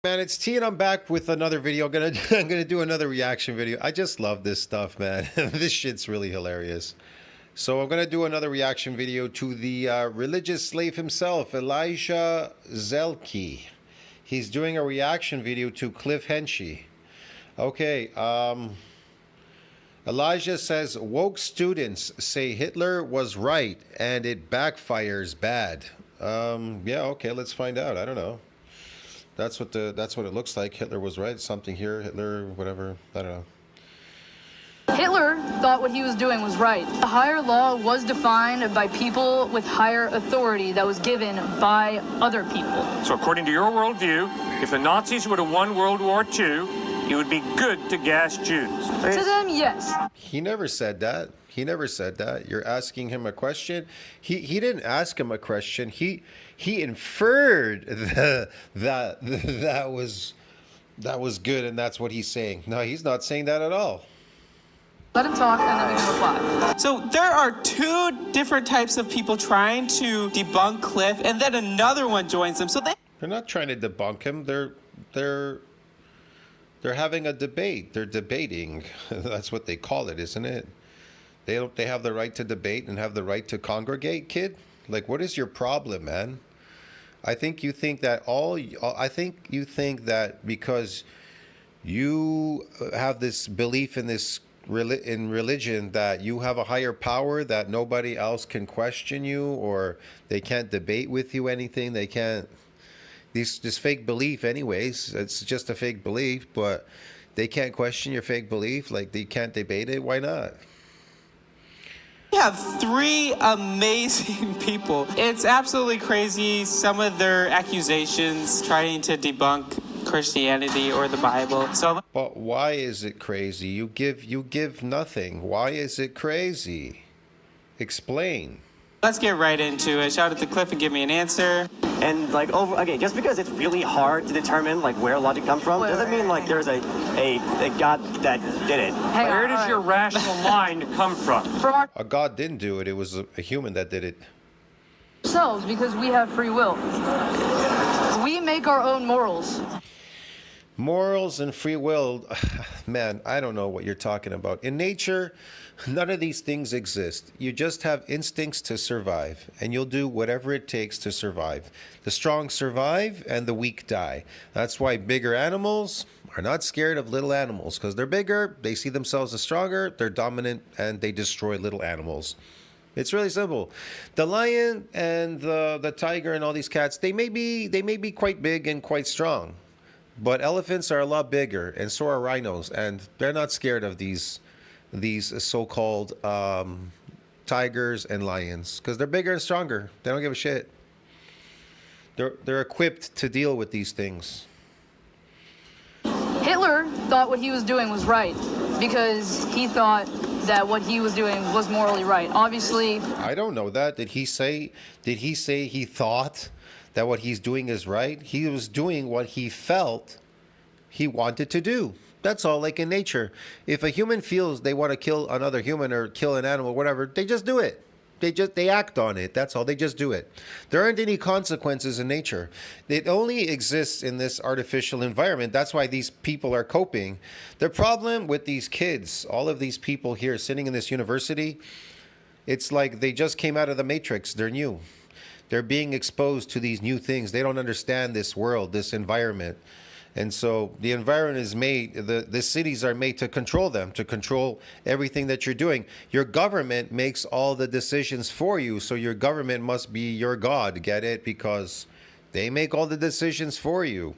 Man, it's T and I'm back with another video. I'm gonna do another reaction video. I just love this stuff, man. This shit's really hilarious. So I'm gonna do another reaction video to the religious slave himself, Elijah Zielke. He's doing a reaction video to Cliff Henchy. Okay, Elijah says woke students say Hitler was right and it backfires bad. Yeah, okay, let's find out. I don't know. That's what it looks like. Hitler was right. Something here. Hitler, whatever. I don't know. Hitler thought what he was doing was right. The higher law was defined by people with higher authority that was given by other people. So according to your worldview, if the Nazis would have won World War II, it would be good to gas Jews. To them, yes. He never said that. He never said that. You're asking him a question. He didn't ask him a question. He inferred that was good, and that's what he's saying. No, he's not saying that at all. Let him talk and then we can reply. So there are two different types of people trying to debunk Cliff, and then another one joins them. So They're not trying to debunk him. They're having a debate. They're debating. That's what they call it, isn't it? They have the right to debate and have the right to congregate, kid? Like, what is your problem, man? I think you think that because you have this belief in in religion that you have a higher power, that nobody else can question you, or they can't debate with you anything. They can't. This fake belief, anyways. It's just a fake belief, but they can't question your fake belief. Like, they can't debate it. Why not? we have three amazing people. It's absolutely crazy. Some of their accusations trying to debunk Christianity or the Bible. But why is it crazy? You give nothing. Why is it crazy? Explain. Let's get right into it. Shout out to Cliff and give me an answer. And just because it's really hard to determine where logic comes from, doesn't mean there's a God that did it. Where does your rational mind come from? From A God didn't do it. It was a human that did it. ourselves, because we have free will. We make our own morals. Morals and free will, man, I don't know what you're talking about. In nature, none of these things exist. You just have instincts to survive, and you'll do whatever it takes to survive. The strong survive, and the weak die. That's why bigger animals are not scared of little animals, because they're bigger, they see themselves as stronger, they're dominant, and they destroy little animals. It's really simple. The lion and the tiger and all these cats, they may be quite big and quite strong. But elephants are a lot bigger, and so are rhinos, and they're not scared of these so-called tigers and lions, because they're bigger and stronger. They don't give a shit. They're equipped to deal with these things. Hitler thought what he was doing was right because he thought that what he was doing was morally right. Obviously, I don't know that. Did he say he thought that what he's doing is right? He was doing what he felt he wanted to do. That's all, like in nature. If a human feels they want to kill another human or kill an animal, whatever, they just do it. They act on it. That's all. They just do it. There aren't any consequences in nature. It only exists in this artificial environment. That's why these people are coping. The problem with these kids, all of these people here sitting in this university, it's like they just came out of the Matrix. They're new. They're being exposed to these new things. They don't understand this world, this environment. And so the environment is made, the cities are made to control them, to control everything that you're doing. Your government makes all the decisions for you, so your government must be your God, get it? Because they make all the decisions for you.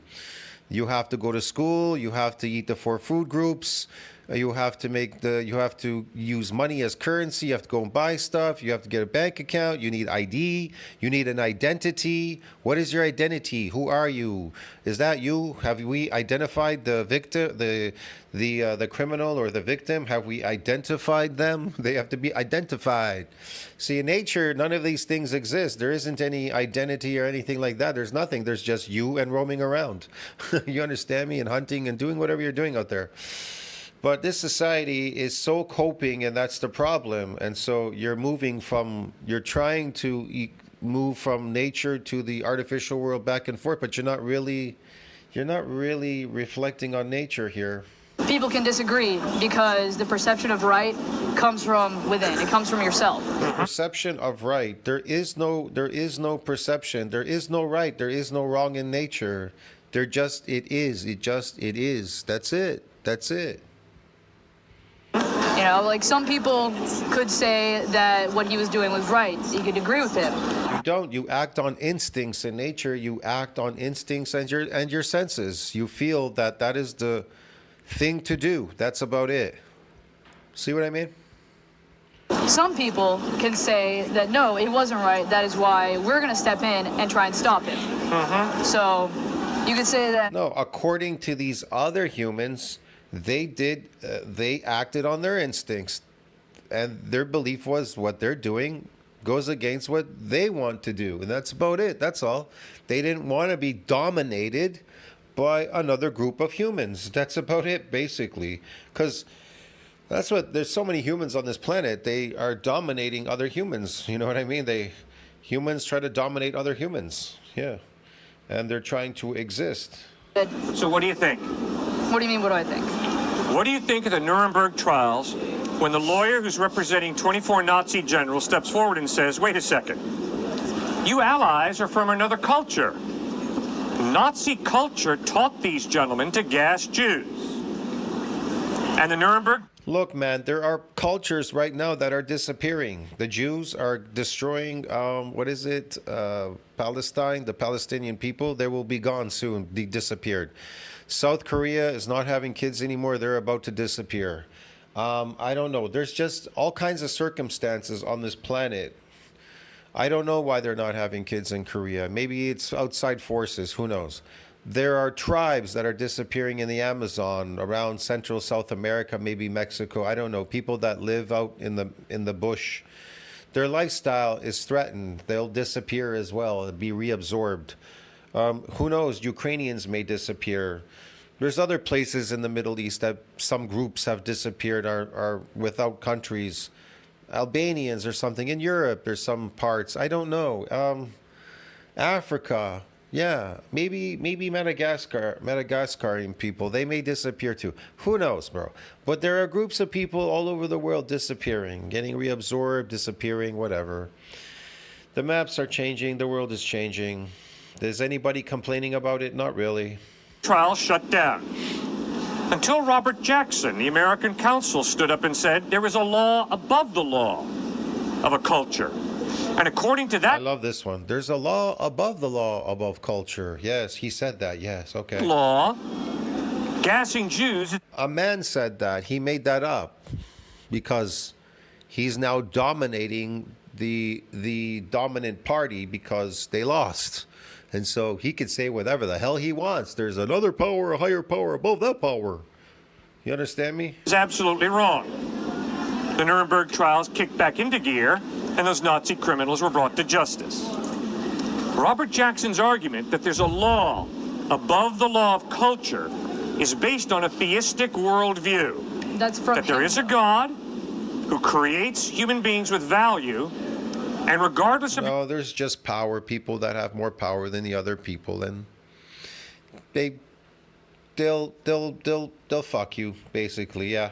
You have to go to school, you have to eat the 4 food groups, you have to use money as currency, you have to go and buy stuff, you have to get a bank account, you need ID, you need an identity. What is your identity? Who are you? Is that you? Have we identified the victim, the criminal or the victim? Have we identified them? They have to be identified. See, in nature, none of these things exist. There isn't any identity or anything like that. There's nothing. There's just you and roaming around. You understand me? And hunting and doing whatever you're doing out there. But this society is so coping, and that's the problem. And so you're trying to move from nature to the artificial world back and forth, but you're not really You're not really reflecting on nature here. People can disagree because the perception of right comes from within. It comes from yourself. Perception of right. There is no perception. There is no right. There is no wrong in nature. It is. It is. That's it. That's it. You know, like some people could say that what he was doing was right. You could agree with him. You don't. You act on instincts in nature. You act on instincts and your senses. You feel that is the thing to do. That's about it. See what I mean? Some people can say that no, it wasn't right. That is why we're going to step in and try and stop him. So you could say that. No, according to these other humans, they acted on their instincts, and their belief was what they're doing goes against what they want to do, and that's about it. That's all. They didn't want to be dominated by another group of humans. That's about it, basically, because there's so many humans on this planet. They are dominating other humans. You know what I mean? Humans try to dominate other humans. Yeah, and they're trying to exist. So what do you think? What do you mean, what do I think? What do you think of the Nuremberg trials when the lawyer who's representing 24 Nazi generals steps forward and says, wait a second, you allies are from another culture. Nazi culture taught these gentlemen to gas Jews. And the Nuremberg... Look, man, there are cultures right now that are disappearing. The Jews are destroying, Palestine, the Palestinian people. They will be gone soon, be disappeared. South Korea is not having kids anymore. They're about to disappear. I don't know. There's just all kinds of circumstances on this planet. I don't know why they're not having kids in Korea. Maybe it's outside forces. Who knows? There are tribes that are disappearing in the Amazon, around Central South America, maybe Mexico. I don't know. People that live out in the bush, their lifestyle is threatened. They'll disappear as well, be reabsorbed. Who knows? Ukrainians may disappear. There's other places in the Middle East that some groups have disappeared, are without countries. Albanians or something. In Europe, there's some parts. I don't know. Africa. Yeah, maybe Madagascarian people, they may disappear too. Who knows, bro? But there are groups of people all over the world disappearing, getting reabsorbed, disappearing, whatever. The maps are changing. The world is changing. Is anybody complaining about it? Not really. Trial shut down. Until Robert Jackson, the American consul, stood up and said there is a law above the law of a culture. And according to that I love this one. There's a law above the law above culture. Yes, he said that. Yes, okay. law, gassing Jews... A man said that. He made that up because he's now dominating the dominant party because they lost. And so he could say whatever the hell he wants. There's another power, a higher power above that power. You understand me? is absolutely wrong. The Nuremberg trials kicked back into gear, and those Nazi criminals were brought to justice. Robert Jackson's argument that there's a law above the law of culture is based on a theistic worldview. That's from that there is a God who creates human beings with value, and regardless of... No, there's just power, people that have more power than the other people, and they'll fuck you, basically, yeah.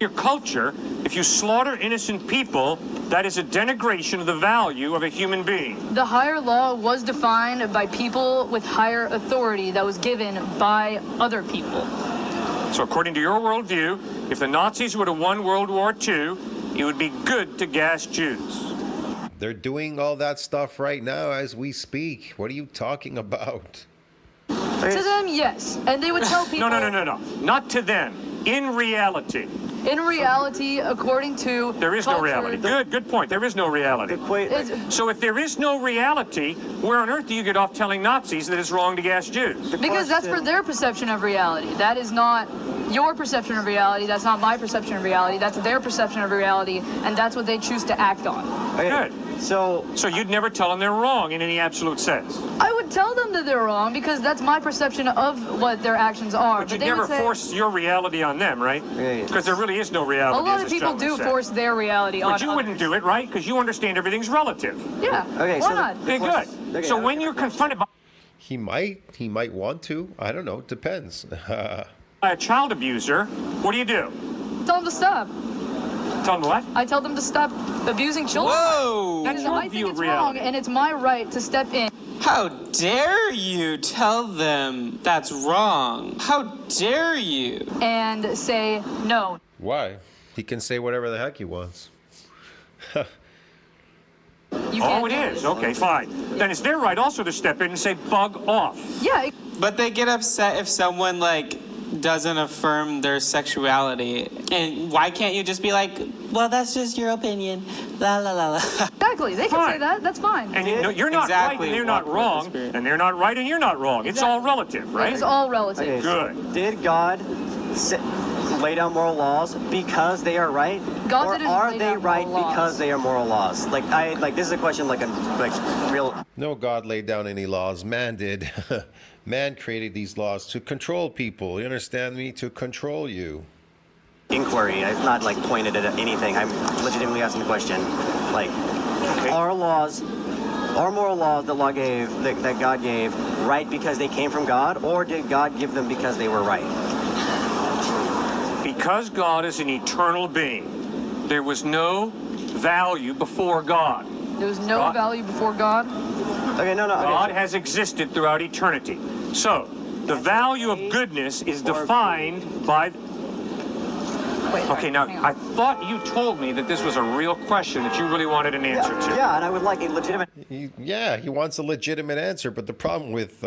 your culture, if you slaughter innocent people, that is a denigration of the value of a human being. The higher law was defined by people with higher authority that was given by other people. So according to your worldview, if the Nazis would have won World War II, it would be good to gas Jews. They're doing all that stuff right now as we speak. What are you talking about? To them, yes. And they would tell people... No. Not to them. In reality. In reality, according to There is no reality. Good point. There is no reality. So if there is no reality, where on earth do you get off telling Nazis that it's wrong to gas Jews? Because that's for their perception of reality. That is not your perception of reality. That's not my perception of reality. That's their perception of reality, and that's what they choose to act on. Good. So you'd never tell them they're wrong in any absolute sense? I would tell them that they're wrong because that's my perception of what their actions are. But you'd never force your reality on them, right? Because there really is no reality. A lot of people do force their reality on others. But you wouldn't do it, right? Because you understand everything's relative. Yeah. Okay, why not? Okay, good. So when you're confronted by... He might want to. I don't know. It depends. By a child abuser, what do? Tell them to stop. Tell them what? I tell them to stop abusing children. Whoa! That's Because your I view think of it's wrong, reality. and it's my right to step in. How dare you tell them that's wrong? How dare you? And say no. Why? He can say whatever the heck he wants. You Oh, can't it do is. this. Okay, fine. Then it's their right also to step in and say, bug off. Yeah. But they get upset if someone like doesn't affirm their sexuality. And why can't you just be like, well, that's just your opinion. La la la la. Exactly. They can Fine. say that. That's fine. And you're not Exactly right and they're not what the wrong, Spirit- and they're not right and you're not wrong. It's all relative, right? It's all relative. Okay, Good. so did God lay down moral laws because they are right? God or didn't are lay they down right moral laws. because they are moral laws? Like this is a question like real. No God laid down any laws. Man did. Man created these laws to control people. You understand me? To control you. Inquiry. I've not like pointed at anything. I'm legitimately asking the question. Like, are laws, are moral laws that that God gave, right because they came from God, or did God give them because they were right? Because God is an eternal being, there was no value before God. There was no God- value before God. Okay, no. God Okay. has existed throughout eternity. So, the value of goodness is defined by... Wait. Okay, now, hang on. I thought you told me that this was a real question that you really wanted an answer to. Yeah, and I would like a legitimate He wants a legitimate answer, but the problem with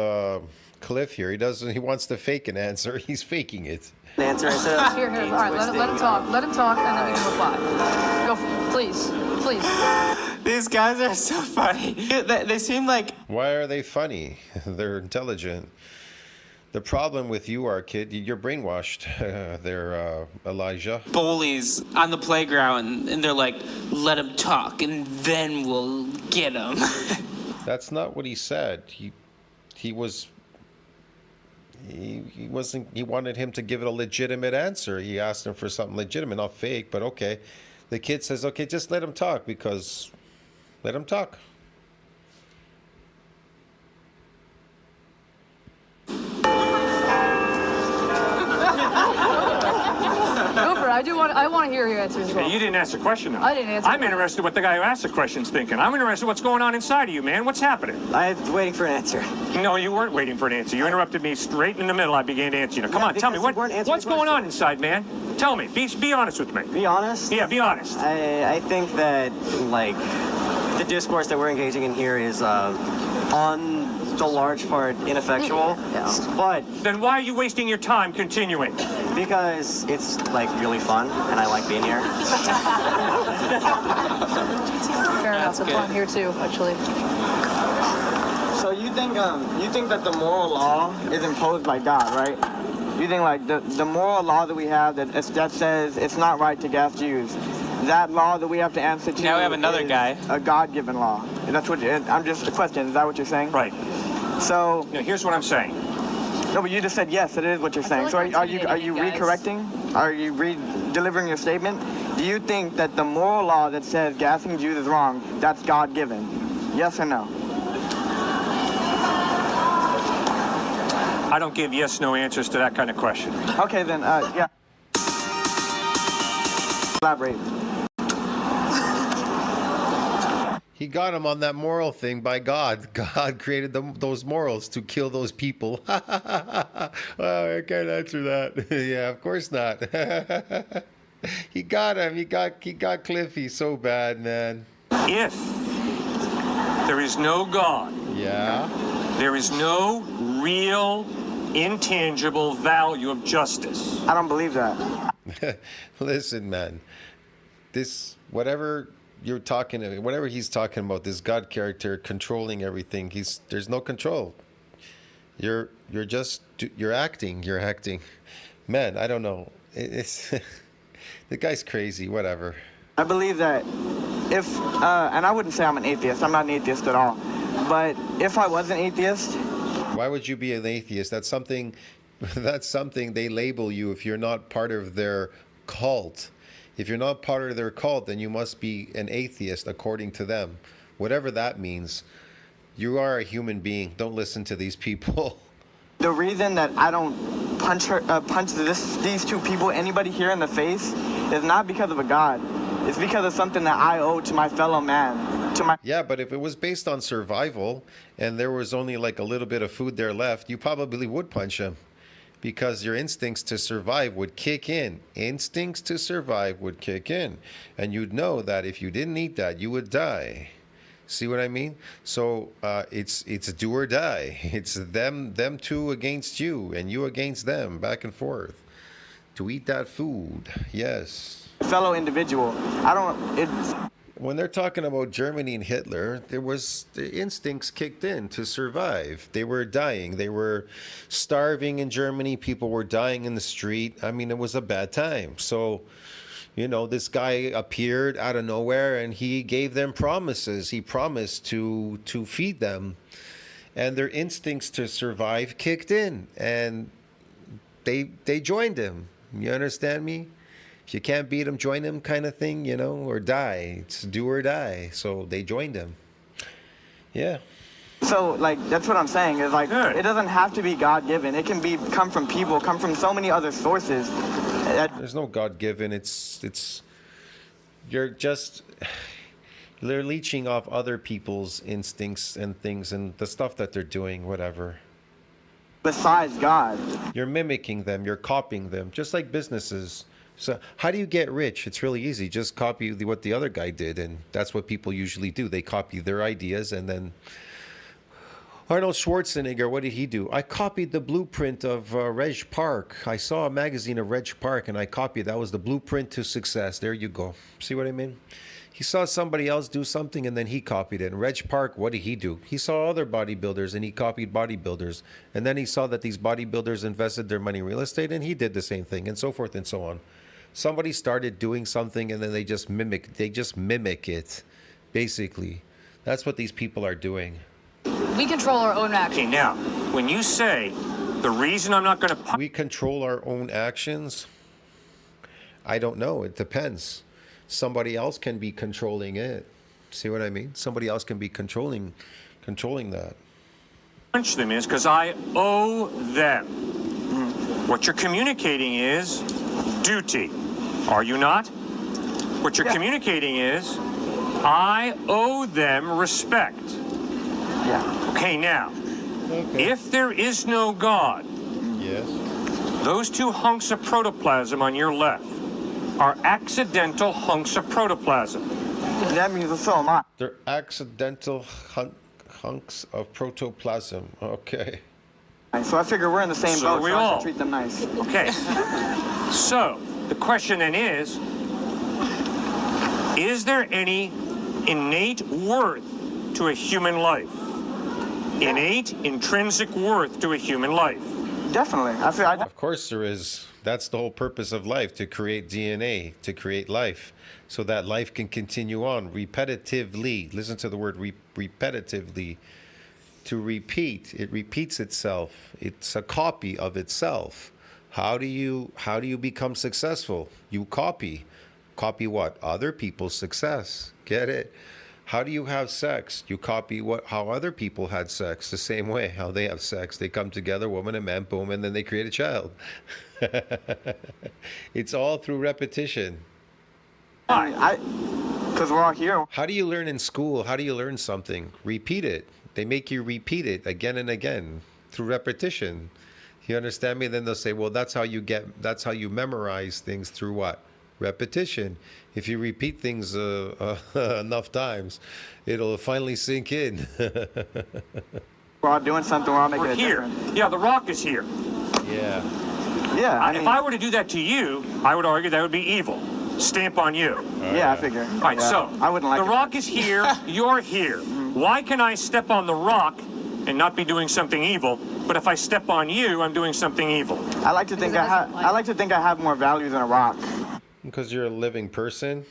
Cliff here, he wants to fake an answer. He's faking it. answer instead of Here. All right. Let him talk. Let him talk, and then we can reply. Go. Please. These guys are so funny. They seem like Why are they funny? They're intelligent. The problem with you are, kid, you're brainwashed. They're Elijah. bullies on the playground, and they're like, let him talk, and then we'll get him. That's not what he said. He wanted him to give it a legitimate answer. He asked him for something legitimate, not fake, but okay. The kid says, okay, just let him talk because let him talk. Go for it. I want to hear your answer as well. You didn't ask the question, though. I didn't answer I'm the interested what the guy who asked the question's thinking. I'm interested what's going on inside of you, man. What's happening? I'm waiting for an answer. No, you weren't waiting for an answer. You interrupted me straight in the middle. I began to answer you. Now, come Yeah, on, tell me, because you weren't answering what's the going question. on inside, man? Tell me. Be honest with me. Be honest. Yeah, be honest. I think that like the discourse that we're engaging in here is on the large part ineffectual, but Then why are you wasting your time continuing? because it's like really fun and I like being here. Fair enough. That's good. why I'm here too, actually. So you think that the moral law is imposed by God, right? You think like the moral law that we have that says it's not right to gas Jews, that law that we have to answer to. Now we have another is guy. A God-given law. That's what I'm just a question. Is that what you're saying? Right. So Now, here's what I'm saying. no, but you just said yes. It is what you're saying. like So we're are you intimidating you guys. recorrecting? Are you delivering your statement? Do you think that the moral law that says gassing Jews is wrong, that's God-given? Yes or no? I don't give yes/no answers to that kind of question. Okay, then, yeah. Elaborate. He got him on that moral thing by God. God created those morals to kill those people. Oh, I can't answer that. Yeah, of course not. He got him. He got Cliffy so bad, man. If there is no God, Yeah. there is no real, intangible value of justice. I don't believe that. Listen, man. This whatever he's talking about, this God character controlling everything. There's no control. You're acting. Man, I don't know. It's the guy's crazy. Whatever. I believe that if, and I wouldn't say I'm an atheist. I'm not an atheist at all. But if I was an atheist, Why would you be an atheist? That's something they label you if you're not part of their cult. If you're not part of their cult, then you must be an atheist according to them. Whatever that means. You are a human being. Don't listen to these people. The reason that I don't punch these two people, anybody here in the face, is not because of a God. It's because of something that I owe to my fellow man. Yeah, but if it was based on survival and there was only like a little bit of food there left, you probably would punch him because your instincts to survive would kick in. Instincts to survive would kick in. And you'd know that if you didn't eat that, you would die. See what I mean? So it's do or die. It's them two against you and you against them, back and forth. To eat that food, yes. Fellow individual. When they're talking about Germany and Hitler, there was the instincts kicked in to survive. They were dying. They were starving in Germany. People were dying in the street. I mean, it was a bad time. So, you know, this guy appeared out of nowhere and he gave them promises. He promised to feed them. And their instincts to survive kicked in. And they joined him. You understand me? If you can't beat him, join him kind of thing, you know, or die. It's do or die. So they joined him. Yeah. So, like, that's what I'm saying. Is like, it doesn't have to be God-given. It can come from people, come from so many other sources. There's no God-given. They're leeching off other people's instincts and things and the stuff that they're doing, whatever. Besides God. You're mimicking them. You're copying them, just like businesses. So how do you get rich? It's really easy. Just copy what the other guy did. And that's what people usually do. They copy their ideas. And then Arnold Schwarzenegger, what did he do? I copied the blueprint of Reg Park. I saw a magazine of Reg Park and I copied. That was the blueprint to success. There you go. See what I mean? He saw somebody else do something and then he copied it. And Reg Park, what did he do? He saw other bodybuilders and he copied bodybuilders. And then he saw that these bodybuilders invested their money in real estate and he did the same thing, and so forth and so on. Somebody started doing something and then they just mimic it, basically. That's what these people are doing. We control our own Okay, actions. now, when you say the reason I'm not going to... We control our own actions? I don't know. It depends. Somebody else can be controlling it. See what I mean? Somebody else can be controlling that. punch them is because I owe them. What you're communicating is duty. Are you not? What you're communicating is I owe them respect. Yeah. Okay, now, if there is no God, Yes. those two hunks of protoplasm on your left are accidental hunks of protoplasm. That means so am I. They're accidental hunks of protoplasm. Okay. So I figure we're in the same So boat, we so I all. should treat them nice. Okay. So, the question then is there any innate worth to a human life? Innate, intrinsic worth to a human life? Definitely. Of course there is. That's the whole purpose of life, to create DNA, to create life, so that life can continue on repetitively. Listen to the word repetitively. To repeat, it repeats itself. It's a copy of itself. How do you become successful? You copy. Copy what? Other people's success. Get it? How do you have sex? You copy how other people had sex, the same way, how they have sex. They come together, woman and man, boom, and then they create a child. It's all through repetition. Because we're all here. How do you learn in school? How do you learn something? Repeat it. They make you repeat it again and again through repetition. You understand me? Then they'll say, well, that's how you memorize things, through what? Repetition. If you repeat things enough times, it'll finally sink in. We're all doing something. We're all making We're a here. difference. Yeah, the rock is here. Yeah. Yeah. If I were to do that to you, I would argue that would be evil. Stamp on you. Yeah, I figure. All right, Yeah. so I wouldn't like the it. rock is here, you're here. Why can I step on the rock and not be doing something evil, but if I step on you, I'm doing something evil? I like to think I like to think I have more value than a rock. Because you're a living person.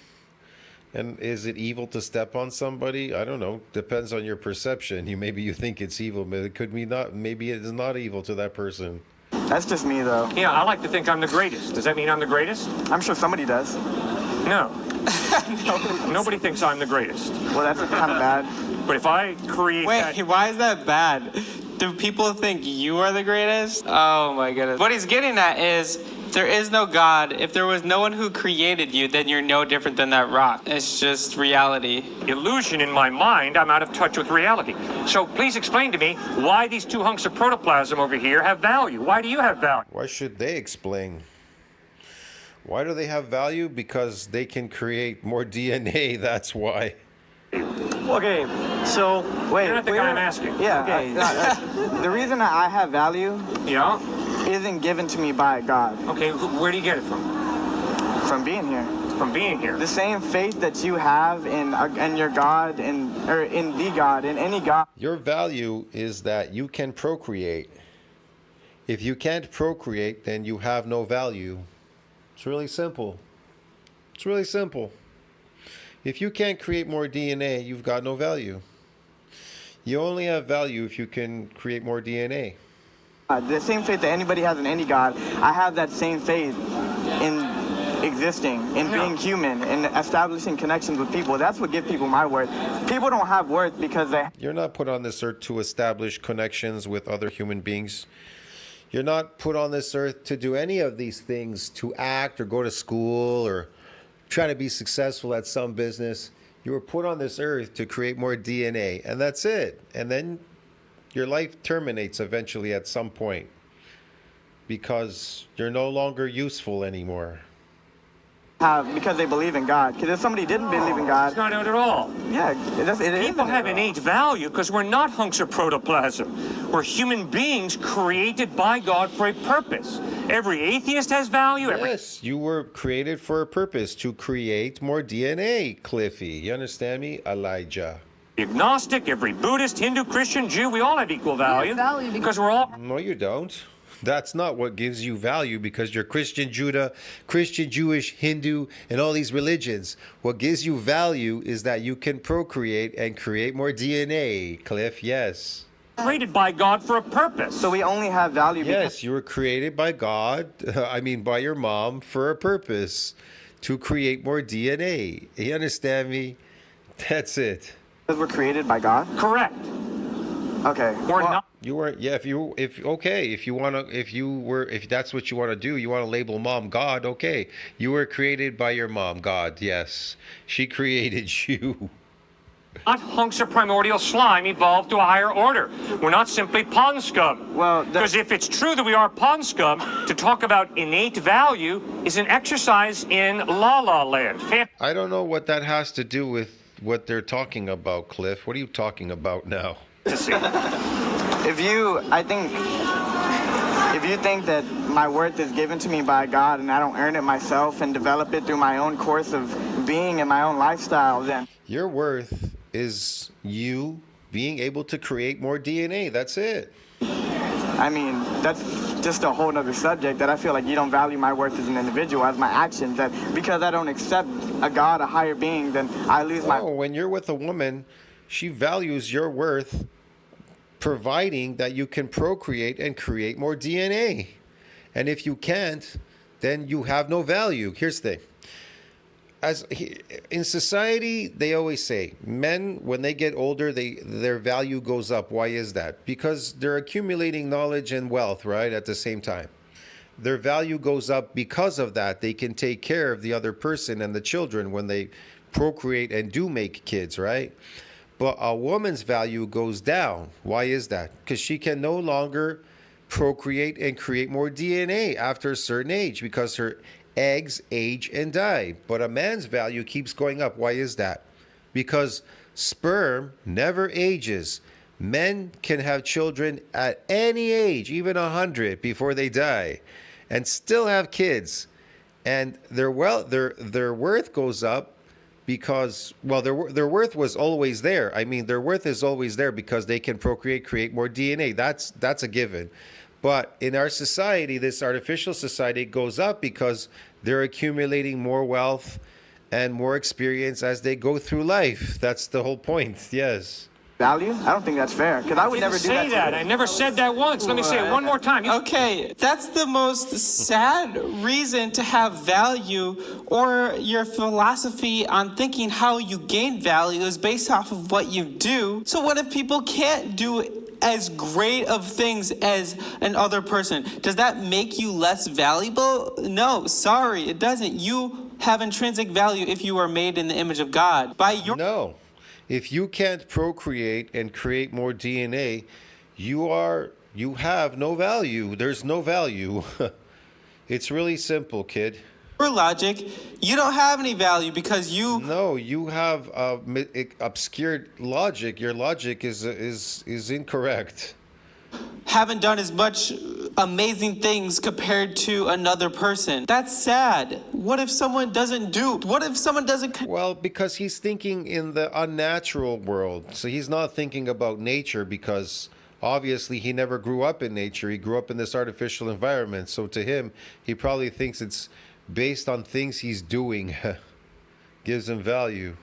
And is it evil to step on somebody? I don't know. Depends on your perception. Maybe you think it's evil, but it could be not. Maybe it is not evil to that person. That's just me, though. Yeah, I like to think I'm the greatest. Does that mean I'm the greatest? I'm sure somebody does. No. Nobody thinks I'm the greatest. Well, that's kind of bad. But if I create Wait, that, why is that bad? Do people think you are the greatest? Oh my goodness. What he's getting at is there is no God. If there was no one who created you, then you're no different than that rock. It's just reality. illusion in my mind, I'm out of touch with reality. So please explain to me why these two hunks of protoplasm over here have value. Why do you have value? Why should they explain? Why do they have value? Because they can create more DNA, that's why. Okay, so Wait, You're not the wait, guy I'm asking. Yeah. Okay. The reason that I have value Yeah? isn't given to me by God Okay, where do you get it from? from being here. From being here. The same faith that you have in your God or in the God, in any God. Your value is that you can procreate. If you can't procreate, then you have no value. It's really simple. It's really simple. If you can't create more DNA, you've got no value. You only have value if you can create more DNA. The same faith that anybody has in any God, I have that same faith in existing, in being human, in establishing connections with people. That's what gives people my worth. People don't have worth because they... You're not put on this earth to establish connections with other human beings. You're not put on this earth to do any of these things, to act or go to school or try to be successful at some business. You were put on this earth to create more DNA, and that's it. And then your life terminates eventually at some point because you're no longer useful anymore. have because they believe in God. Because if somebody didn't believe in God, It's not out at all. yeah, it is. People have innate value because we're not hunks of protoplasm. We're human beings created by God for a purpose. Every atheist has value. Yes, you were created for a purpose, to create more DNA, Cliffy. You understand me? Elijah. Every agnostic, every Buddhist, Hindu, Christian, Jew, we all have equal value. value Because we're all No, you don't. That's not what gives you value, because you're Christian, Judah, Christian, Jewish, Hindu, and all these religions. What gives you value is that you can procreate and create more DNA, Cliff. Yes. created by God for a purpose. So we only have value Yes, you were created by God, by your mom, for a purpose, to create more DNA. You understand me? That's it. because we're created by God. Correct. Okay. We're Well, not. You weren't. Yeah. If that's what you want to do, you want to label mom God. Okay. You were created by your mom, God. Yes. She created you. Not hunks of primordial slime evolved to a higher order. We're not simply pond scum. Well, Because if it's true that we are pond scum, to talk about innate value is an exercise in la-la land. I don't know what that has to do with what they're talking about, Cliff. What are you talking about now? Fantasy. if you think that my worth is given to me by God and I don't earn it myself and develop it through my own course of being and my own lifestyle, then Your worth is you being able to create more DNA. That's it. I mean, that's just a whole nother subject that I feel like you don't value my worth as an individual, as my actions, that because I don't accept a God, a higher being, then I lose my... Oh, when you're with a woman, she values your worth, providing that you can procreate and create more DNA. And if you can't, then you have no value. Here's the thing. In society, they always say men, when they get older, their value goes up. Why is that? Because they're accumulating knowledge and wealth, right, at the same time. Their value goes up because of that. They can take care of the other person and the children when they procreate and do make kids, right? But a woman's value goes down. Why is that? Because she can no longer procreate and create more DNA after a certain age, because her eggs age and die. But a man's value keeps going up. Why is that? Because sperm never ages. Men can have children at any age, even 100, before they die, and still have kids. And their worth goes up because, well, their worth was always there. I mean, their worth is always there because they can procreate, create more DNA. That's a given. But in our society, this artificial society, it goes up because they're accumulating more wealth and more experience as they go through life. That's the whole point. Yes. value? I don't think that's fair, because I would never do say that. I never said that once. Let me say it one more time. Okay, that's the most sad reason to have value, or your philosophy on thinking how you gain value is based off of what you do. So what if people can't do as great of things as another person? Does that make you less valuable? No, sorry, it doesn't. You have intrinsic value if you are made in the image of God. By your No. If you can't procreate and create more DNA, you have no value. There's no value. It's really simple, kid. logic, you don't have any value because you No, you have obscured logic. Your logic is incorrect. haven't done as much amazing things compared to another person. That's sad. What if someone doesn't do? What if someone doesn't? Well, because he's thinking in the unnatural world. So he's not thinking about nature because obviously he never grew up in nature. He grew up in this artificial environment. So to him, he probably thinks it's based on things he's doing. Gives him value.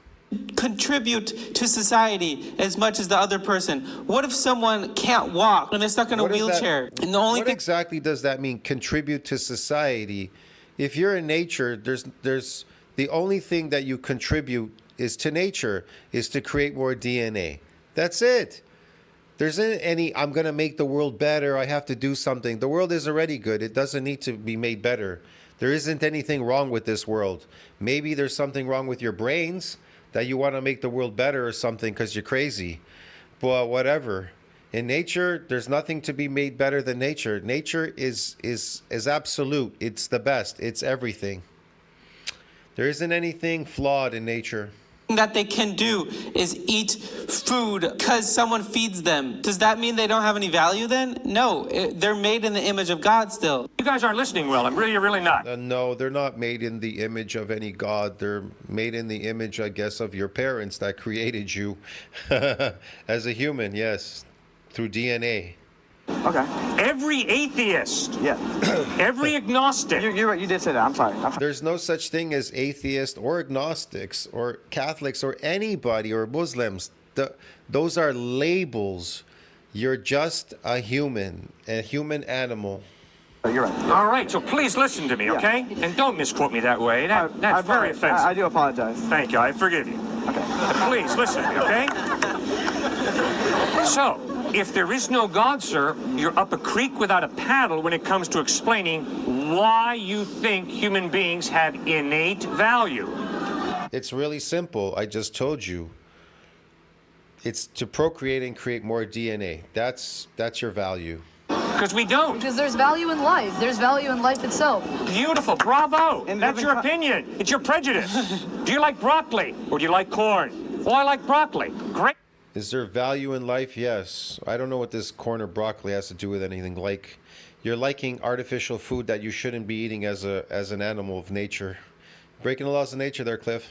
Contribute to society as much as the other person. What if someone can't walk and they're stuck in a What is that- wheelchair? And the only What thing exactly does that mean? Contribute to society? If you're in nature, there's the only thing that you contribute is to nature, is to create more DNA. That's it. There isn't any, I'm going to make the world better, I have to do something. The world is already good. It doesn't need to be made better. There isn't anything wrong with this world. Maybe there's something wrong with your brains that you want to make the world better or something because you're crazy. But whatever. In nature, there's nothing to be made better than nature. Nature is absolute. It's the best. It's everything. There isn't anything flawed in nature. that they can do is eat food because someone feeds them. Does that mean they don't have any value then? No, they're made in the image of God still. You guys aren't listening well. I'm really not. No, they're not made in the image of any god. They're made in the image, I guess, of your parents that created you as a human, yes, through DNA. Okay. Every atheist, Yeah. every agnostic, You're right. You did say that. I'm sorry. There's no such thing as atheists or agnostics or Catholics or anybody or Muslims. Those are labels. You're just a human animal. You're right. all right, so please listen to me, Yeah. okay? And don't misquote me that way. That's very offensive. I do apologize. Thank you, I forgive you. Okay. Please listen, okay? So, if there is no God, sir, you're up a creek without a paddle when it comes to explaining why you think human beings have innate value. It's really simple. I just told you. It's to procreate and create more DNA. That's your value. Because we don't. Because there's value in life. There's value in life itself. Beautiful, bravo. And That's living your co- opinion. It's your prejudice. Do you like broccoli or do you like corn? Oh, I like broccoli. Great. Is there value in life? Yes. I don't know what this corn or broccoli has to do with anything. Like, you're liking artificial food that you shouldn't be eating as an animal of nature. Breaking the laws of nature there, Cliff.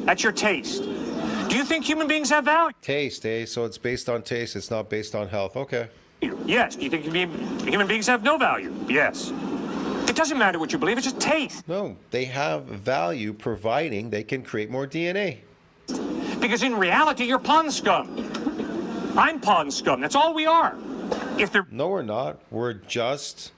That's your taste. Do you think human beings have value? Taste, eh? So it's based on taste. It's not based on health. Okay. Yes. Do you think human beings have no value? Yes. It doesn't matter what you believe. It's just taste. No, they have value providing they can create more DNA. Because in reality, you're pond scum. I'm pond scum. That's all we are. If there No, we're not. We're just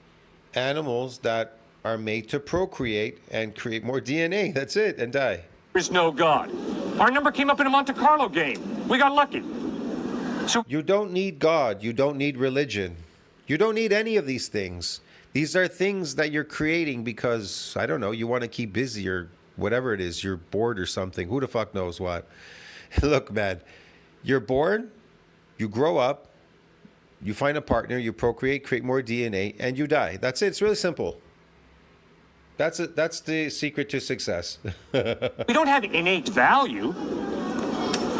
animals that are made to procreate and create more DNA. That's it, and die. is no God. Our number came up in a Monte Carlo game. We got lucky. So You don't need God. You don't need religion. You don't need any of these things. These are things that you're creating because, I don't know, you want to keep busy or whatever it is. You're bored or something. Who the fuck knows what? Look, man, you're born, you grow up, you find a partner, you procreate, create more DNA, and you die. That's it. It's really simple. That's it. That's the secret to success. we don't have innate value.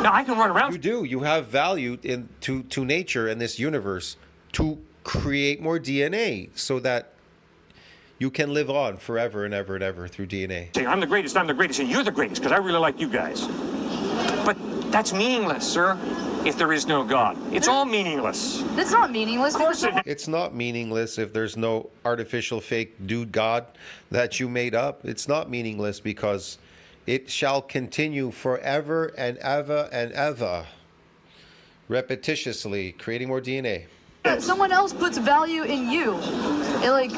Now I can run You around. do. You have value to nature and this universe to create more DNA so that you can live on forever and ever and ever through DNA. Saying I'm the greatest, and you're the greatest because I really like you guys. But that's meaningless, sir, if there is no God. It's all meaningless. It's not meaningless. Of course it is. It's not meaningless if there's no artificial fake dude God that you made up. It's not meaningless because it shall continue forever and ever and ever. repetitiously, creating more DNA. Someone else puts value in you. Like,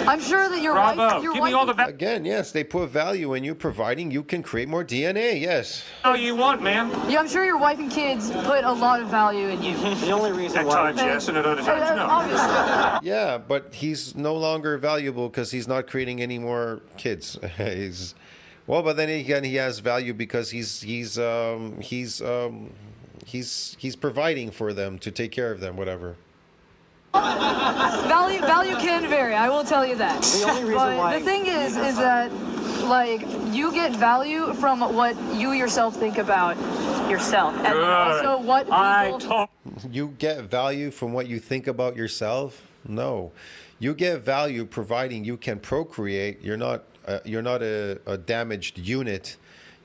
I'm sure that your Bravo. wife, your Give wife, me all the Again, yes, they put value in you, providing you can create more DNA. Yes. value you want, man. yeah, I'm sure your wife and kids put a lot of value in you. The only reason At why times, yes, and at other times, no. Obviously. Yeah, but he's no longer valuable because he's not creating any more kids. Well, but then again, he has value because he's providing for them to take care of them, whatever. Value can vary. I will tell you that. The only reason but why- the thing is that like you get value from what you yourself think about yourself, and Good. also what I people. told You get value from what you think about yourself? No. You get value providing you can procreate. You're not a damaged unit.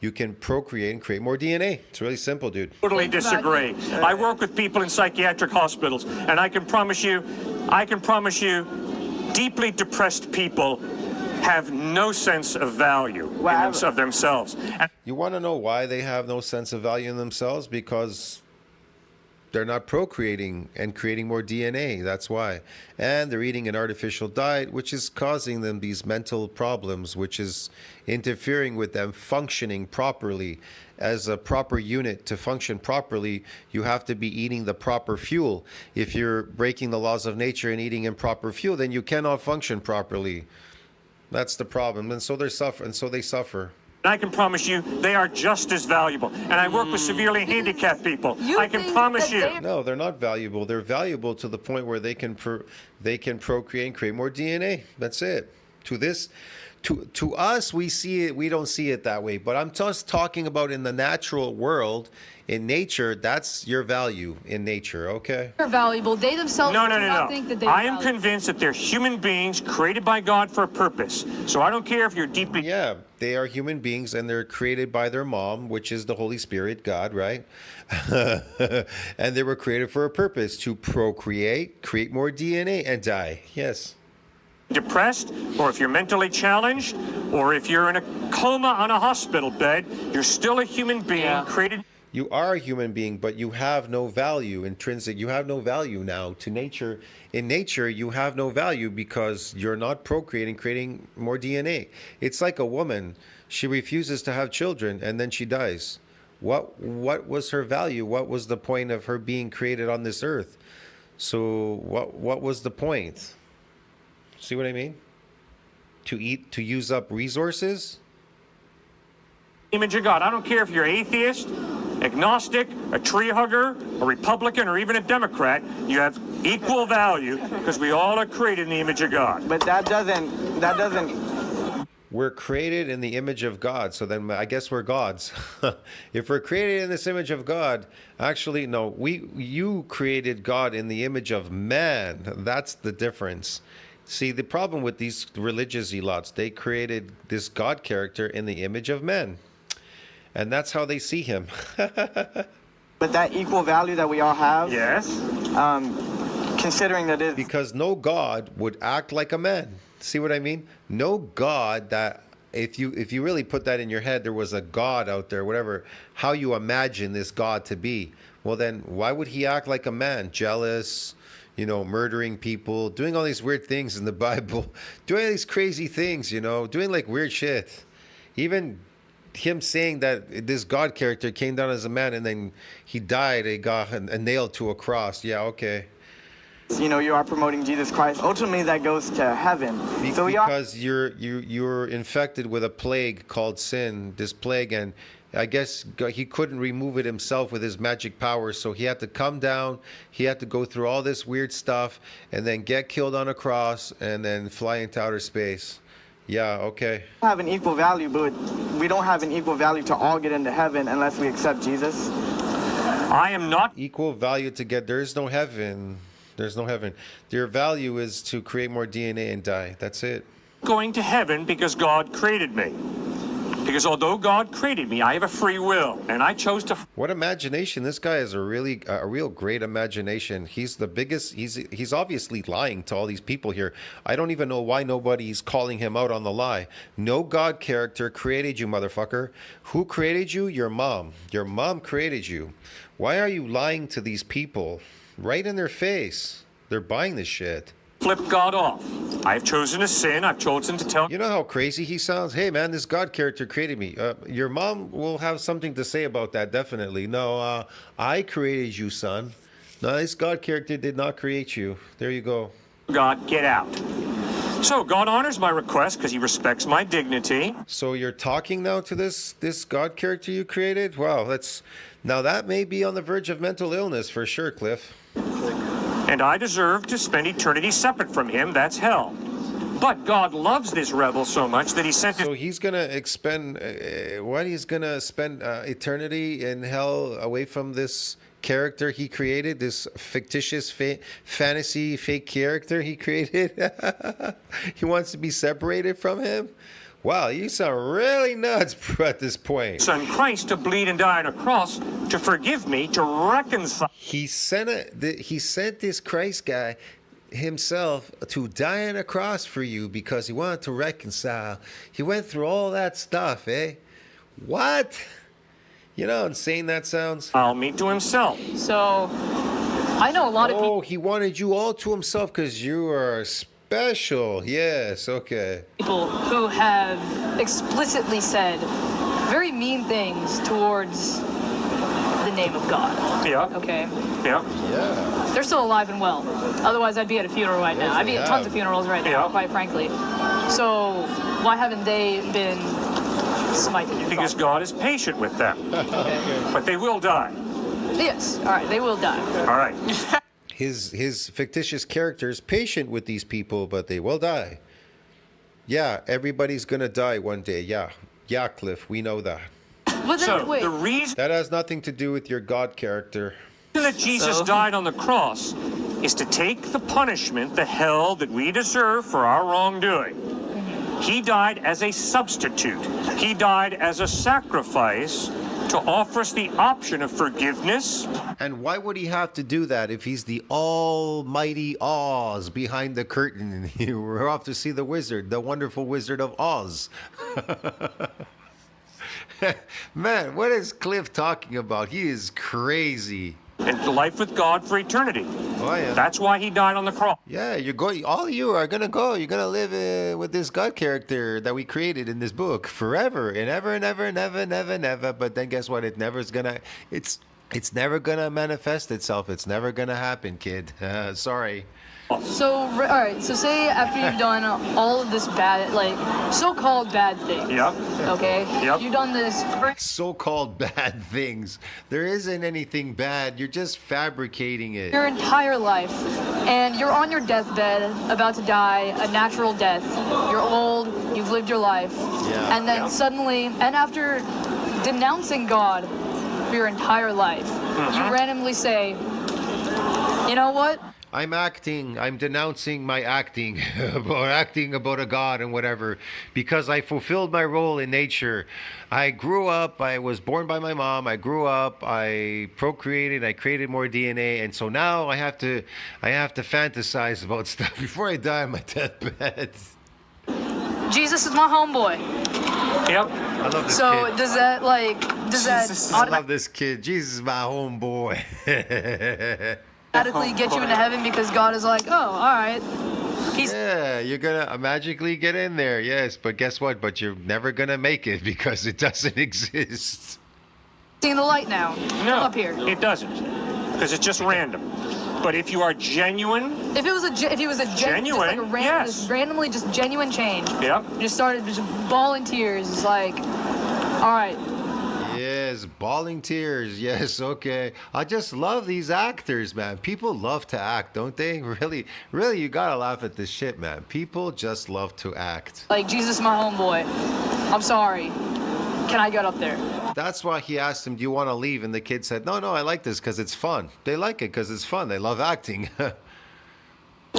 You can procreate and create more DNA. It's really simple, dude. totally disagree. I work with people in psychiatric hospitals, and I can promise you, deeply depressed people have no sense of value of themselves. And You want to know why they have no sense of value in themselves? Because they're not procreating and creating more DNA. That's why. And they're eating an artificial diet, which is causing them these mental problems, which is interfering with them functioning properly. As a proper unit to function properly, you have to be eating the proper fuel. If you're breaking the laws of nature and eating improper fuel, then you cannot function properly. That's the problem. And so they suffer. I can promise you, they are just as valuable. And I work with severely handicapped people. You I can think promise that you. they- No, they're not valuable. They're valuable to the point where they can procreate and create more DNA. That's it. To us, we see it. We don't see it that way. But I'm just talking about in the natural world, in nature. That's your value in nature. Okay. Are valuable. They themselves No. do not think that they I am value. convinced that they're human beings created by God for a purpose. So I don't care if you're deeply. Yeah, they are human beings and they're created by their mom, which is the Holy Spirit, God, right? And they were created for a purpose to procreate, create more DNA, and die. Yes. Depressed, or if you're mentally challenged, or if you're in a coma on a hospital bed, you're still a human being created. You are a human being, but you have no value intrinsic. You have no value now to nature. In nature, you have no value because you're not procreating, creating more DNA. It's like a woman. She refuses to have children and then she dies. What was her value? What was the point of her being created on this earth? So what was the point? See what I mean? To use up resources? Image of God. I don't care if you're atheist, agnostic, a tree hugger, a Republican, or even a Democrat. You have equal value because we all are created in the image of God. But that doesn't. We're created in the image of God, so then I guess we're gods. If we're created in this image of God, actually, no, you created God in the image of man. That's the difference. See, the problem with these religious zealots, they created this God character in the image of men. And that's how they see him. But that equal value that we all have, Yes. considering that it. Because no God would act like a man. See what I mean? No God that if you really put that in your head, there was a God out there, whatever, how you imagine this God to be. Well, then why would he act like a man? Jealous, murdering people, doing all these weird things in the Bible, doing these crazy things, doing like weird shit. Even him saying that this God character came down as a man and then he died, he got a nailed to a cross. Yeah, okay. You are promoting Jesus Christ. Ultimately, that goes to heaven. So we are. Because you're infected with a plague called sin, this plague, and I guess he couldn't remove it himself with his magic powers, so he had to come down, he had to go through all this weird stuff, and then get killed on a cross, and then fly into outer space. Yeah, okay. We have an equal value, but we don't have an equal value to all get into heaven unless we accept Jesus. I am not Equal value to get, there is no heaven. There's no heaven. Their value is to create more DNA and die. That's it. going to heaven because God created me. Because although God created me, I have a free will, and I chose to. What imagination! This guy has a real great imagination. He's the biggest. He's obviously lying to all these people here. I don't even know why nobody's calling him out on the lie. No God character created you, motherfucker. Who created you? Your mom. Your mom created you. Why are you lying to these people right in their face? They're buying this shit. Flip God off. I've chosen to sin. I've chosen to tell. You know how crazy he sounds? Hey, man, this God character created me. Your mom will have something to say about that, definitely. No, I created you, son. No, this God character did not create you. There you go. God, get out. So God honors my request because he respects my dignity. So you're talking now to this God character you created? Wow, now that may be on the verge of mental illness for sure, Cliff. And I deserve to spend eternity separate from him. That's hell. But God loves this rebel so much that he sent his... So he's going to expend, he's going to spend eternity in hell away from this character he created, this fictitious fantasy fake character he created? He wants to be separated from him? Wow, you sound really nuts at this point. Son Christ to bleed and die on a cross to forgive me, to reconcile. He sent this Christ guy himself to die on a cross for you because he wanted to reconcile. He went through all that stuff, eh? What? You know how insane that sounds? I'll meet to himself. So, I know a lot of people. Oh, he wanted you all to himself because you are special. Yes, okay. People who have explicitly said very mean things towards the name of God. Yeah. Okay? Yeah. Yeah. They're still alive and well. Otherwise, I'd be at a funeral right now. I'd be at tons of funerals right now, Yeah. quite frankly. So, why haven't they been smited? Because God is patient with them. But they will die. Yes. All right, they will die. All right. His fictitious character is patient with these people, but they will die. Yeah, everybody's gonna die one day. Yeah, Cliff, we know that. But then, So wait. the reason That has nothing to do with your God character. that Jesus died on the cross is to take the punishment, the hell that we deserve for our wrongdoing. He died as a substitute. He died as a sacrifice to offer us the option of forgiveness. And why would he have to do that if he's the almighty Oz behind the curtain? We're off to see the wizard, the wonderful Wizard of Oz. Man, what is Cliff talking about? He is crazy. And life with God for eternity. Oh, yeah. That's why he died on the cross. Yeah, you're going. All of you are gonna go. You're gonna live with this God character that we created in this book forever and ever and ever and ever and ever and ever. But then guess what? It's never gonna manifest itself. It's never gonna happen, kid. Sorry. So, all right. So, say after you've done all of this bad, like so-called bad things. Yep. Okay. Yep. You've done this. So-called bad things. There isn't anything bad. You're just fabricating it. Your entire life, and you're on your deathbed, about to die a natural death. You're old. You've lived your life, Yeah. and then Yeah. suddenly, and after denouncing God for your entire life, you randomly say, "You know what? I'm denouncing my acting, or acting about a god and whatever, because I fulfilled my role in nature. I grew up, I was born by my mom, I grew up, I procreated, I created more DNA, and so now I have to fantasize about stuff before I die on my deathbed." Jesus is my homeboy." Yep. I love this So kid. does that Jesus. I love this kid. Jesus is my homeboy. automatically get you into heaven because God is like, oh, all right. He's Yeah, you're gonna magically get in there, yes, but guess what? But you're never gonna make it because it doesn't exist. seeing the light now. No, Up here. it doesn't. Because it's just random. But if you are genuine, If it was a genuine, just like a Genuine, random, yes. just randomly just genuine change. yep. Just started just bawling tears. It's like, all right. Yes, bawling tears. Yes, okay. I just love these actors, man. People love to act, don't they? Really, really, you gotta laugh at this shit, man. People just love to act. Like, Jesus, my homeboy. I'm sorry. Can I get up there? That's why he asked him, "Do you want to leave?" And the kid said, "No, I like this because it's fun." They like it because it's fun. They love acting.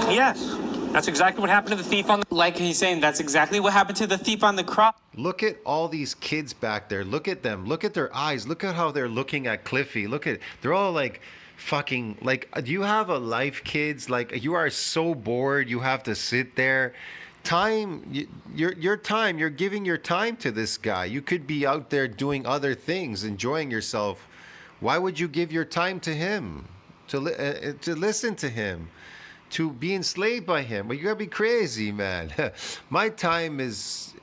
Yes, that's exactly what happened to the thief on the... Like he's saying, that's exactly what happened to the thief on the cross. Look at all these kids back there. Look at them. Look at their eyes. Look at how they're looking at Cliffy. They're all like fucking, like, do you have a life, kids? Like, you are so bored. You have to sit there. Your time, you're giving your time to this guy. You could be out there doing other things, enjoying yourself. Why would you give your time to him? To listen to him? To be enslaved by him? Well, you gotta be crazy, man. My time is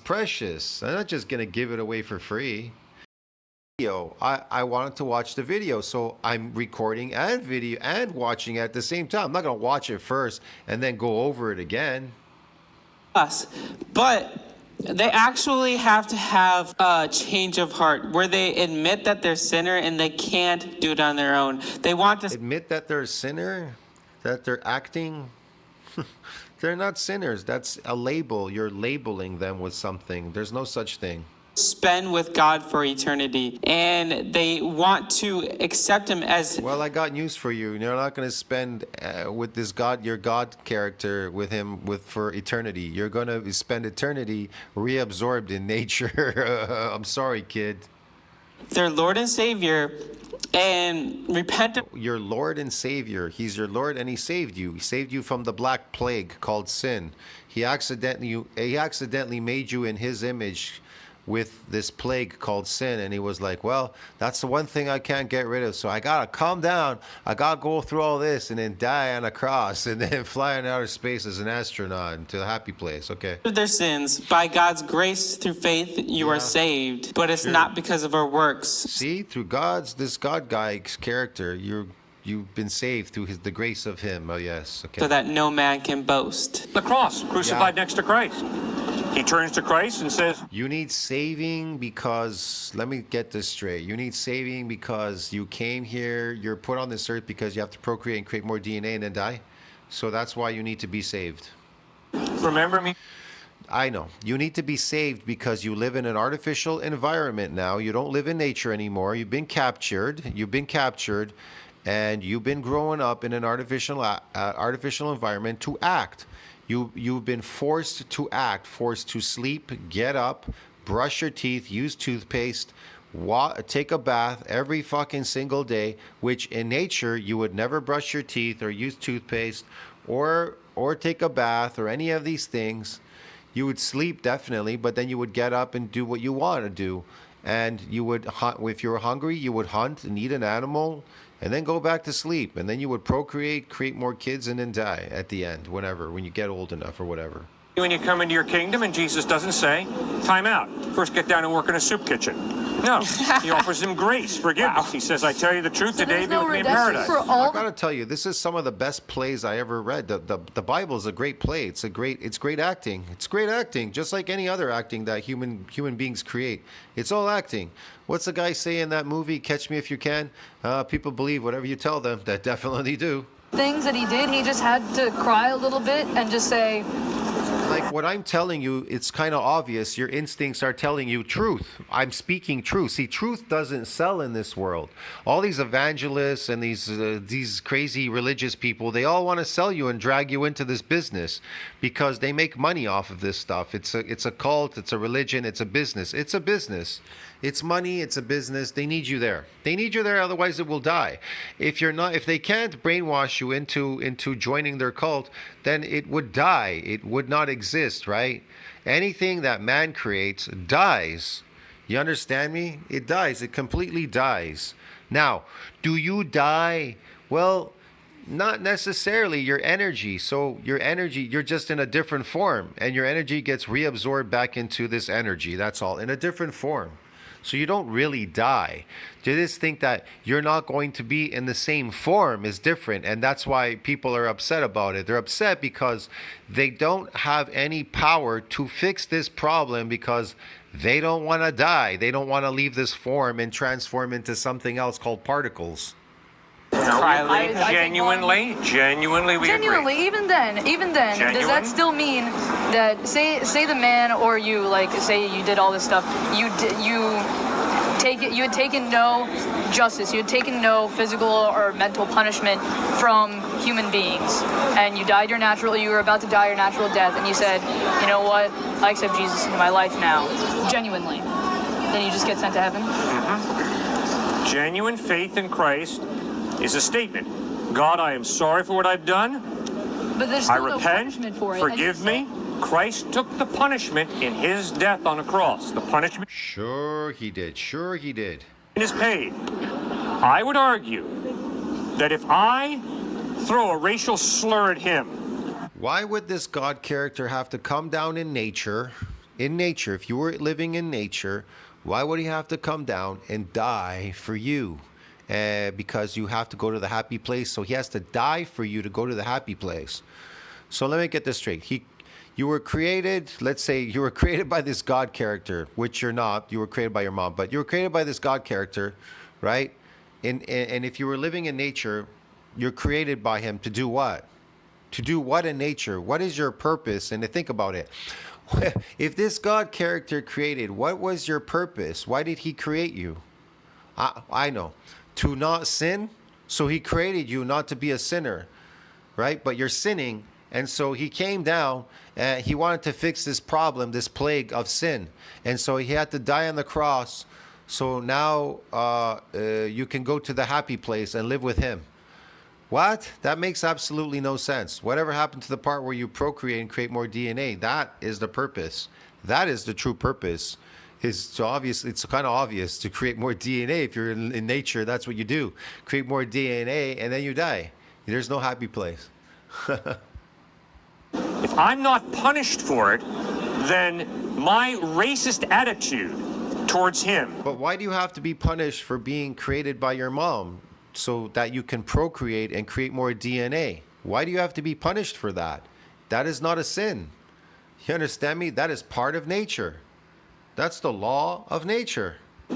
precious. I'm not just gonna give it away for free. I wanted to watch the video, so I'm recording and video and watching at the same time. I'm not gonna watch it first and then go over it again. But they actually have to have a change of heart where they admit that they're a sinner and they can't do it on their own. They want to admit that they're a sinner, that they're acting. They're not sinners. That's a label. You're labeling them with something. There's no such thing. Spend with God for eternity, and they want to accept him as... Well, I got news for you. You're not going to spend with this God, your God character, with him for eternity. You're going to spend eternity reabsorbed in nature. I'm sorry, kid. Their Lord and Savior, and repent. Your Lord and Savior. He's your Lord, and he saved you. He saved you from the black plague called sin. He accidentally made you in his image with this plague called sin, and he was like, well, that's the one thing I can't get rid of, so I gotta calm down. I gotta go through all this and then die on a cross and then fly in outer space as an astronaut to a happy place. Okay. Their sins, by God's grace through faith you are saved, but it's not because of our works. See, through this God guy's character, you've been saved through the grace of him. Oh yes. Okay. So that no man can boast. The cross, crucified next to Christ. He turns to Christ and says, you need saving because, let me get this straight. You need saving because you came here, you're put on this earth because you have to procreate and create more DNA and then die. So that's why you need to be saved. remember me? I know. You need to be saved because you live in an artificial environment now. You don't live in nature anymore. You've been captured, and you've been growing up in an artificial environment to act. You've been forced to act, forced to sleep, get up, brush your teeth, use toothpaste, take a bath every fucking single day, which in nature you would never brush your teeth or use toothpaste or take a bath or any of these things. You would sleep definitely, but then you would get up and do what you want to do. And you would hunt. If you were hungry, you would hunt and eat an animal and then go back to sleep. And then you would procreate, create more kids, and then die at the end, when you get old enough or whatever. When you come into your kingdom, and Jesus doesn't say, time out. First get down and work in a soup kitchen. No, he offers him grace, forgiveness. Wow. He says, I tell you the truth, today be with me in paradise. I gotta tell you, this is some of the best plays I ever read. The Bible is a great play. It's great acting. It's great acting, just like any other acting that human beings create. It's all acting. What's the guy say in that movie, Catch Me If You Can? People believe whatever you tell them. That definitely do. Things that he did, he just had to cry a little bit and just say, like what I'm telling you, it's kind of obvious. Your instincts are telling you truth. I'm speaking truth. See, truth doesn't sell in this world. All these evangelists and these crazy religious people, they all want to sell you and drag you into this business because they make money off of this stuff. It's a cult. It's a religion. It's a business. It's a business. It's money. It's a business. They need you there. They need you there. Otherwise, it will die. If they can't brainwash you into joining their cult, then it would die. It would not exist, right? Anything that man creates dies. You understand me? It dies. It completely dies. Now, do you die? Well, not necessarily. Your energy. So your energy, you're just in a different form, and your energy gets reabsorbed back into this energy. That's all, in a different form. So you don't really die. To just think that you're not going to be in the same form is different. And that's why people are upset about it. They're upset because they don't have any power to fix this problem because they don't want to die. They don't want to leave this form and transform into something else called particles. Genuinely, we agree. even then, does that still mean that say the man or you, like, say you did all this stuff, you You had taken no justice. You had taken no physical or mental punishment from human beings, and you were about to die your natural death, and you said, you know what? I accept Jesus into my life now, genuinely. Then you just get sent to heaven. Genuine faith in Christ is a statement. God, I am sorry for what I've done. But there's I still no repent. punishment for it. Forgive me. Christ took the punishment in his death on a cross. The punishment Sure he did. Sure he did. is paid. I would argue that if I throw a racial slur at him, Why would this God character have to come down in nature? In nature, if you were living in nature, why would he have to come down and die for you? Because you have to go to the happy place. So he has to die for you to go to the happy place. So let me get this straight. You were created, let's say you were created by this God character, which you're not. You were created by your mom, but you were created by this God character, right? And if you were living in nature, you're created by him to do what? To do what in nature? What is your purpose? And to think about it. If this God character created, what was your purpose? Why did he create you? I know. To not sin? So he created you not to be a sinner, right? But you're sinning. And so he came down and he wanted to fix this problem, this plague of sin. And so he had to die on the cross. So now you can go to the happy place and live with him. What? That makes absolutely no sense. Whatever happened to the part where you procreate and create more DNA? That is the purpose. That is the true purpose. It's kind of obvious to create more DNA. If you're in nature, that's what you do. Create more DNA and then you die. There's no happy place. if I'm not punished for it, then my racist attitude towards him. But why do you have to be punished for being created by your mom so that you can procreate and create more DNA? Why do you have to be punished for that? That is not a sin. You understand me? That is part of nature. That's the law of nature.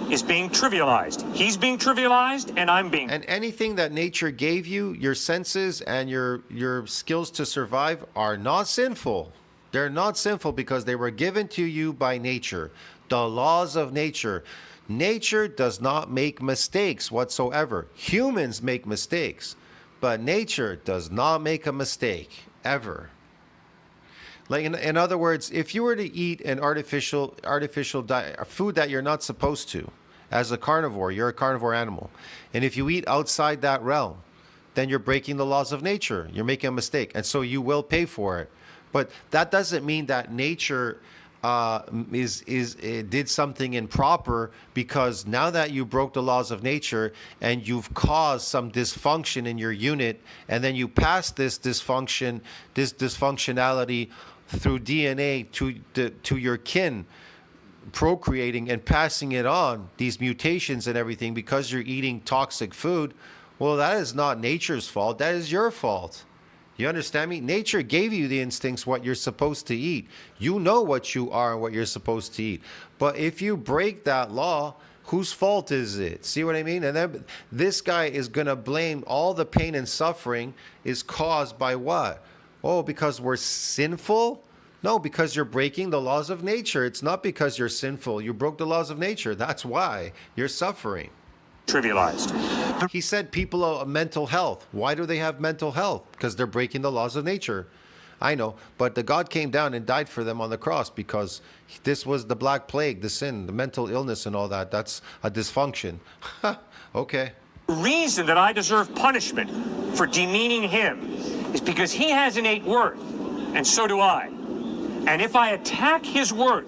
Is being trivialized. He's being trivialized, and I'm being. And anything that nature gave you, your senses and your skills to survive, are not sinful. They're not sinful because they were given to you by nature. The laws of nature. Nature does not make mistakes whatsoever. Humans make mistakes, but nature does not make a mistake ever. Like in other words, if you were to eat an artificial diet, food that you're not supposed to, as a carnivore, you're a carnivore animal, and if you eat outside that realm, then you're breaking the laws of nature. You're making a mistake, and so you will pay for it. But that doesn't mean that nature did something improper, because now that you broke the laws of nature and you've caused some dysfunction in your unit, and then you pass this dysfunctionality through DNA to your kin, procreating and passing it on, these mutations and everything, because you're eating toxic food, well, that is not nature's fault. That is your fault. You understand me? Nature gave you the instincts, what you're supposed to eat. You know what you are and what you're supposed to eat. But if you break that law, whose fault is it? See what I mean? And then this guy is going to blame all the pain and suffering is caused by what? Oh, because we're sinful? No, because you're breaking the laws of nature. It's not because you're sinful. You broke the laws of nature. That's why you're suffering. Trivialized. He said people have mental health. Why do they have mental health? Because they're breaking the laws of nature. I know, but the God came down and died for them on the cross because this was the black plague, the sin, the mental illness and all that. That's a dysfunction. Okay. The reason that I deserve punishment for demeaning him is because he has innate worth, and so do I. And if I attack his worth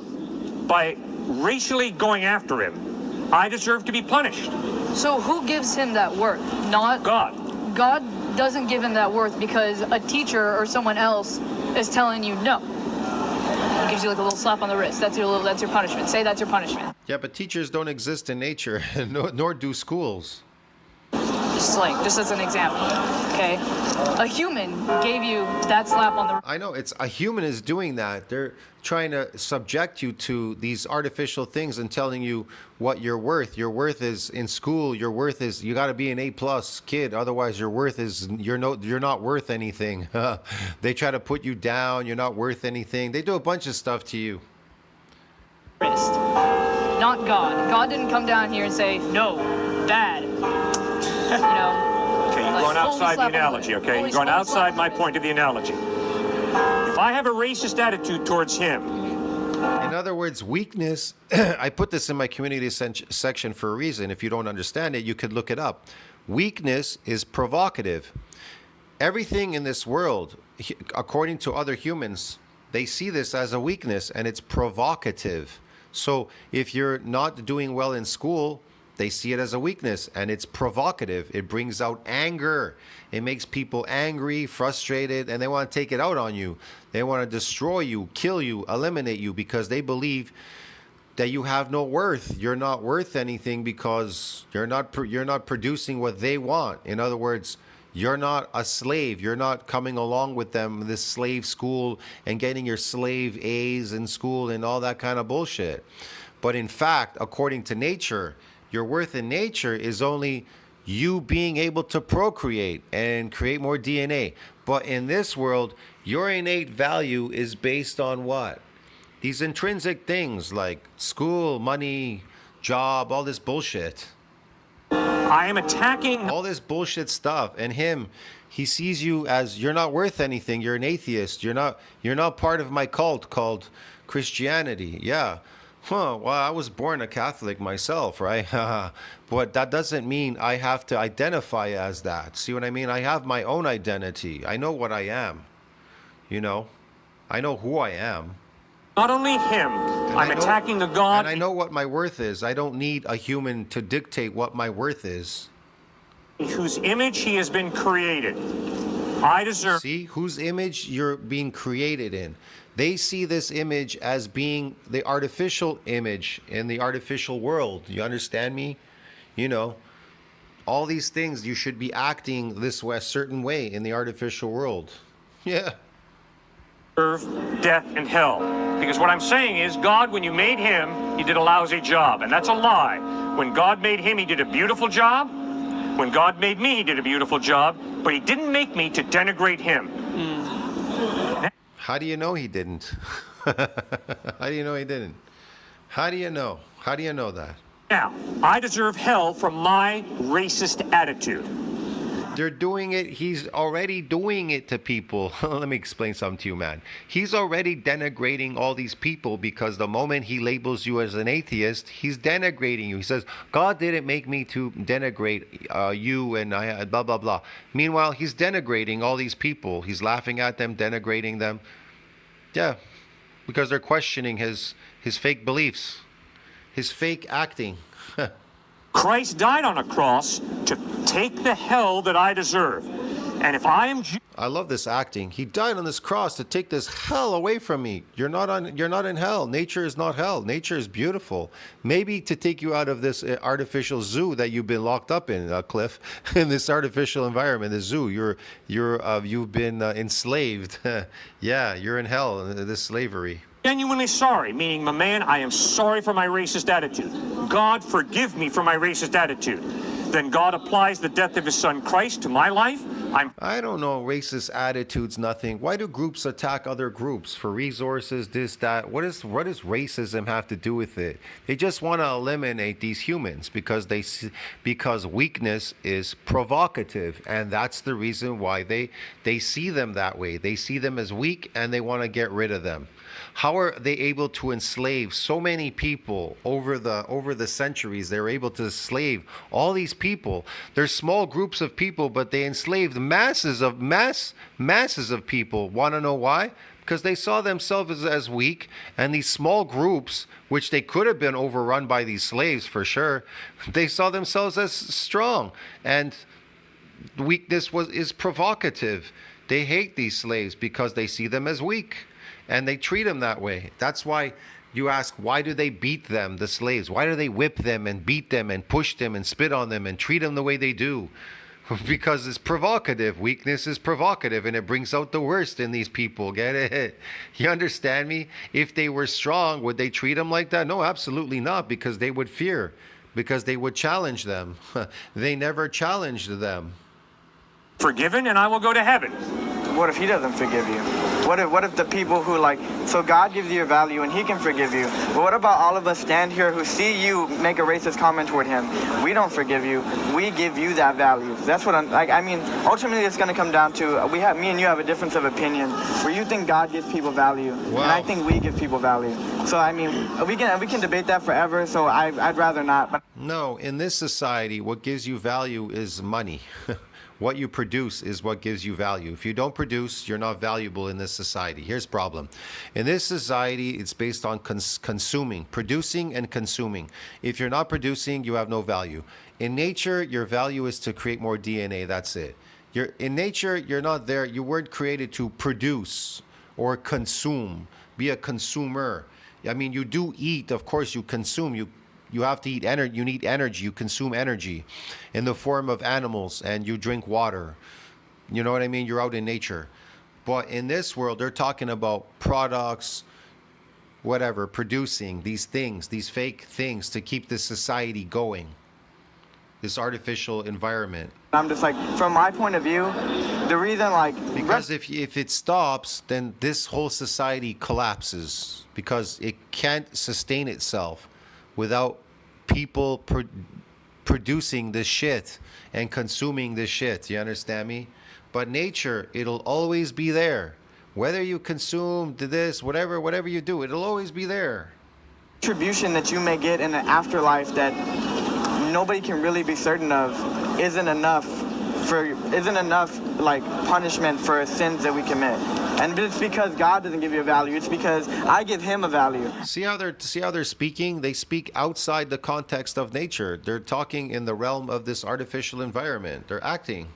by racially going after him, I deserve to be punished. So who gives him that worth? Not God. God doesn't give him that worth because a teacher or someone else is telling you no. It gives you like a little slap on the wrist. That's your punishment. Say that's your punishment. Yeah, but teachers don't exist in nature, nor do schools. Just as an example, okay? A human gave you that slap on the. I know, it's a human is doing that. They're trying to subject you to these artificial things and telling you what you're worth. Your worth is in school. Your worth is you got to be an A+ kid, otherwise your worth is you're not worth anything. They try to put you down. You're not worth anything. They do a bunch of stuff to you. Wrist. not God. God didn't come down here and say, no, bad. Okay, you're Like, going outside the slap him analogy, away. okay? You're going outside my point of the analogy. If I have a racist attitude towards him, In other words, weakness, I put this in my community section for a reason. If you don't understand it, you could look it up. Weakness is provocative. Everything in this world, according to other humans, they see this as a weakness and it's provocative. So if you're not doing well in school, they see it as a weakness and it's provocative. It brings out anger. It makes people angry, frustrated, and they want to take it out on you. They want to destroy you, kill you, eliminate you because they believe that you have no worth. You're not worth anything because you're not producing what they want. In other words, you're not a slave. You're not coming along with them, this slave school, and getting your slave A's in school and all that kind of bullshit. But in fact, according to nature, your worth in nature is only you being able to procreate and create more DNA. But in this world, your innate value is based on what? These intrinsic things like school, money, job, all this bullshit. I am attacking All this bullshit stuff. And he sees you as you're not worth anything. You're an atheist. You're not part of my cult called Christianity. Yeah. Well, I was born a Catholic myself, right? But that doesn't mean I have to identify as that. See what I mean? I have my own identity. I know what I am. I know who I am. not only him, I'm attacking the God. And I know what my worth is. I don't need a human to dictate what my worth is. whose image he has been created. I deserve. See whose image you're being created in. They see this image as being the artificial image in the artificial world. You understand me? All these things, you should be acting this way, a certain way in the artificial world. Yeah. Death and hell. Because what I'm saying is, God, when you made him, he did a lousy job. And that's a lie. When God made him, he did a beautiful job. When God made me, he did a beautiful job. But he didn't make me to denigrate him. How do you know he didn't? How do you know he didn't? How do you know? How do you know that? Now, I deserve hell from my racist attitude. They're doing it. He's already doing it to people. Let me explain something to you, man. He's already denigrating all these people because the moment he labels you as an atheist, he's denigrating you. He says, God didn't make me to denigrate you and I, blah, blah, blah. Meanwhile, he's denigrating all these people. He's laughing at them, denigrating them. Yeah, because they're questioning his fake beliefs, his fake acting. Christ died on a cross to take the hell that I deserve. And if I am I love this acting. He died on this cross to take this hell away from me. You're not in hell. Nature is not hell. Nature is beautiful. Maybe to take you out of this artificial zoo that you've been locked up in, Cliff, in this artificial environment, the zoo. You've been enslaved. Yeah, you're in hell, this slavery. genuinely sorry, meaning, my man, I am sorry for my racist attitude. God, forgive me for my racist attitude. Then God applies the death of his son Christ to my life. I don't know, racist attitudes, nothing. Why do groups attack other groups for resources, this, that? What does racism have to do with it? They just want to eliminate these humans because weakness is provocative, and that's the reason why they see them that way. They see them as weak and they want to get rid of them. How are they able to enslave so many people over the centuries? They're able to enslave all these people. They're small groups of people, but they enslaved masses of people. Want to know why? Because they saw themselves as weak, and these small groups, which they could have been overrun by these slaves for sure, they saw themselves as strong, and weakness is provocative. They hate these slaves because they see them as weak. And they treat them that way. That's why you ask, why do they beat them, the slaves? Why do they whip them and beat them and push them and spit on them and treat them the way they do? Because it's provocative. Weakness is provocative, and it brings out the worst in these people. Get it? You understand me? If they were strong, would they treat them like that? No, absolutely not, because they would fear, because they would challenge them. They never challenged them. forgiven and I will go to heaven. what if he doesn't forgive you? What if the people who like, so God gives you a value and he can forgive you. But what about all of us stand here who see you make a racist comment toward him? We don't forgive you. We give you that value. That's what I'm like. I mean, ultimately it's going to come down to, me and you have a difference of opinion where you think God gives people value. Wow. And I think we give people value. So I mean, we can debate that forever. So I'd rather not. But No, in this society, what gives you value is money. What you produce is what gives you value. If you don't produce, you're not valuable in this society. Here's the problem. In this society, it's based on consuming, producing and consuming. If you're not producing, you have no value. In nature, your value is to create more DNA. That's it. In nature, you're not there. You weren't created to produce or consume, be a consumer. I mean, you do eat. Of course, you consume. You have to eat energy. You need energy. You consume energy in the form of animals, and you drink water. You know what I mean? You're out in nature. But in this world, they're talking about products, whatever, producing these things, these fake things to keep this society going, this artificial environment. I'm just like, from my point of view, the reason like Because if it stops, then this whole society collapses because it can't sustain itself without people producing this shit and consuming this shit. You understand me? But nature, it'll always be there. Whether you consume this, whatever you do, it'll always be there. retribution that you may get in the afterlife that nobody can really be certain of isn't enough like punishment for sins that we commit. And it's because God doesn't give you a value. It's because I give him a value. See how they're speaking? They speak outside the context of nature. They're talking in the realm of this artificial environment. They're acting.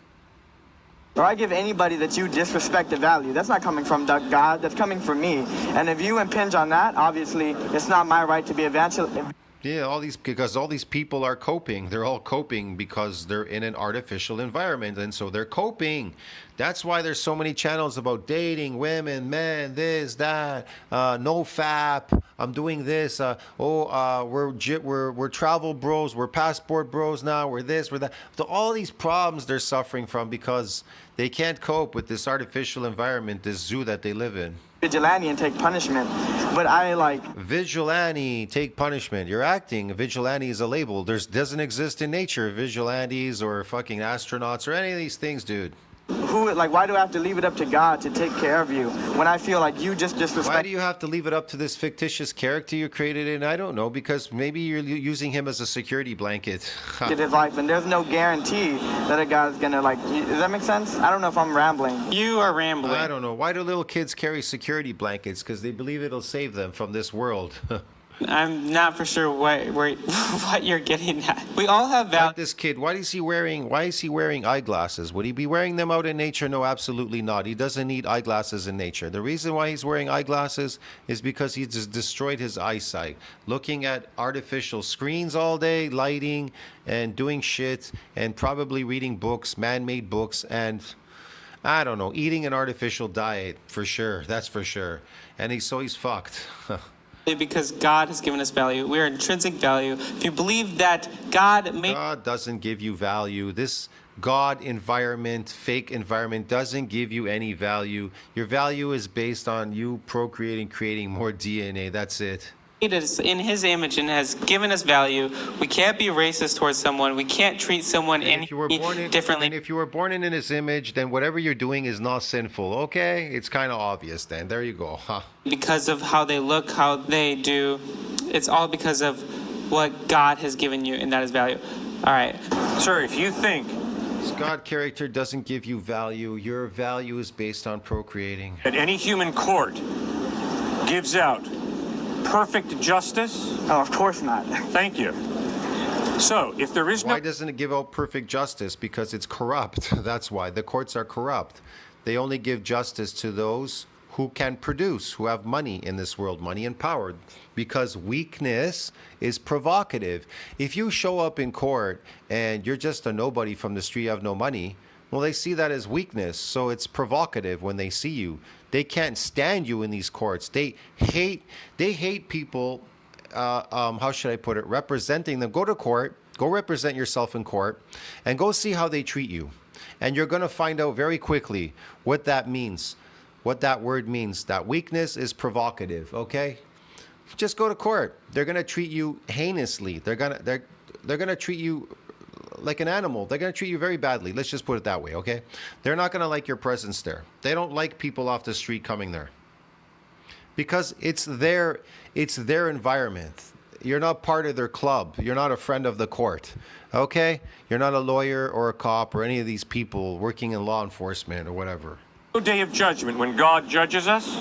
Or I give anybody that you disrespect a value. That's not coming from God. That's coming from me. And if you impinge on that, obviously, it's not my right to be evangelist. Yeah, because all these people are coping. They're all coping because they're in an artificial environment, and so they're coping. That's why there's so many channels about dating, women, men, this, that, no fap. I'm doing this. We're travel bros. We're passport bros now. We're this. We're that. So all these problems they're suffering from because they can't cope with this artificial environment, this zoo that they live in. Vigilante and take punishment. But I like vigilante, take punishment. You're acting. Vigilante is a label. Doesn't exist in nature. Vigilantes or fucking astronauts or any of these things, dude. Why do I have to leave it up to God to take care of you when I feel like you just disrespect? Why do you have to leave it up to this fictitious character you created? And I don't know, because maybe you're using him as a security blanket. His life, and there's no guarantee that a guy's gonna does that make sense? I don't know if I'm rambling. You are rambling. I don't know. Why do little kids carry security blankets? Because they believe it'll save them from this world. I'm not for sure what you're getting at. We all have Like this kid, why is he wearing eyeglasses? Would he be wearing them out in nature? No, absolutely not. He doesn't need eyeglasses in nature. The reason why he's wearing eyeglasses is because he just destroyed his eyesight. Looking at artificial screens all day, lighting, and doing shit, and probably reading books, man-made books, and I don't know, eating an artificial diet, for sure. That's for sure. And he's fucked. because God has given us value. We are intrinsic value. If you believe that God doesn't give you value. This God environment, fake environment, doesn't give you any value. Your value is based on you procreating, creating more DNA. That's it. made us in his image and has given us value. We can't be racist towards someone. We can't treat someone any differently. And if you were born in his image, then whatever you're doing is not sinful. Okay? It's kind of obvious then. There you go. Huh. Because of how they look, how they do. It's all because of what God has given you, and that is value. All right. Sir, if you think This God character doesn't give you value. Your value is based on procreating. that any human court gives out perfect justice, Oh, of course not. thank you. So, if there is no... Why doesn't it give out perfect justice? Because it's corrupt. That's why. The courts are corrupt. They only give justice to those who can produce, who have money in this world, money and power, because weakness is provocative. If you show up in court and you're just a nobody from the street, you have no money, well, they see that as weakness, so it's provocative when they see you. They can't stand you in these courts. They hate people, how should I put it, representing them. Go to court, go represent yourself in court, and go see how they treat you. And you're going to find out very quickly what that means, what that word means. That weakness is provocative, okay? Just go to court. They're going to treat you heinously. They're going to treat you like an animal. They're going to treat you very badly. Let's just put it that way, okay? They're not going to like your presence there. They don't like people off the street coming there. Because it's their environment. You're not part of their club. You're not a friend of the court, okay? You're not a lawyer or a cop or any of these people working in law enforcement or whatever. No day of judgment when God judges us.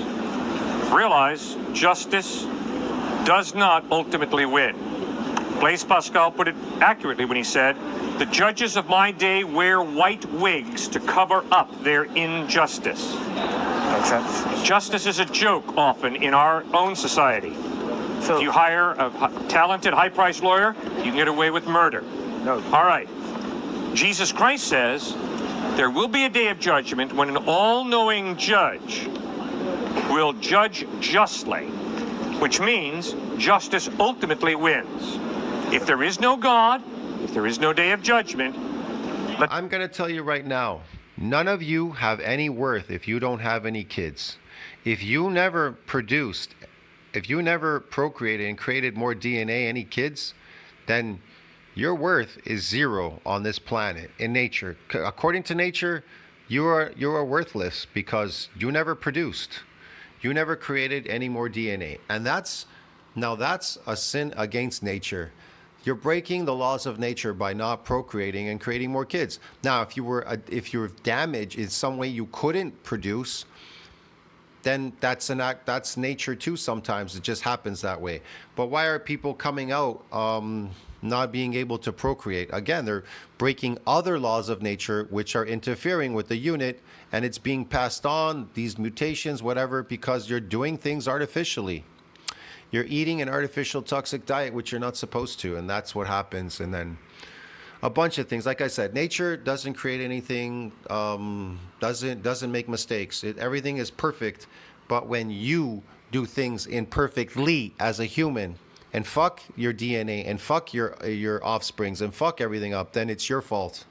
Realize justice does not ultimately win. Blaise Pascal put it accurately when he said, "The judges of my day wear white wigs to cover up their injustice." Makes sense. Justice is a joke often in our own society. So If you hire a talented, high-priced lawyer, you can get away with murder. no. All right. Jesus Christ says there will be a day of judgment when an all-knowing judge will judge justly, which means justice ultimately wins. If there is no God, if there is no day of judgment, I'm going to tell you right now, none of you have any worth if you don't have any kids. If you never produced, if you never procreated and created more DNA, any kids, then your worth is zero on this planet in nature. According to nature, you are worthless because you never produced. You never created any more DNA. And that's a sin against nature. You're breaking the laws of nature by not procreating and creating more kids. Now, if you're damaged in some way you couldn't produce, then that's nature too. Sometimes it just happens that way. But why are people coming out not being able to procreate? Again, they're breaking other laws of nature which are interfering with the unit, and it's being passed on, these mutations, whatever, because you're doing things artificially. You're eating an artificial toxic diet, which you're not supposed to, and that's what happens. And then a bunch of things. Like I said, nature doesn't create anything, doesn't make mistakes. Everything is perfect. But when you do things imperfectly as a human and fuck your DNA and fuck your offsprings and fuck everything up, then it's your fault.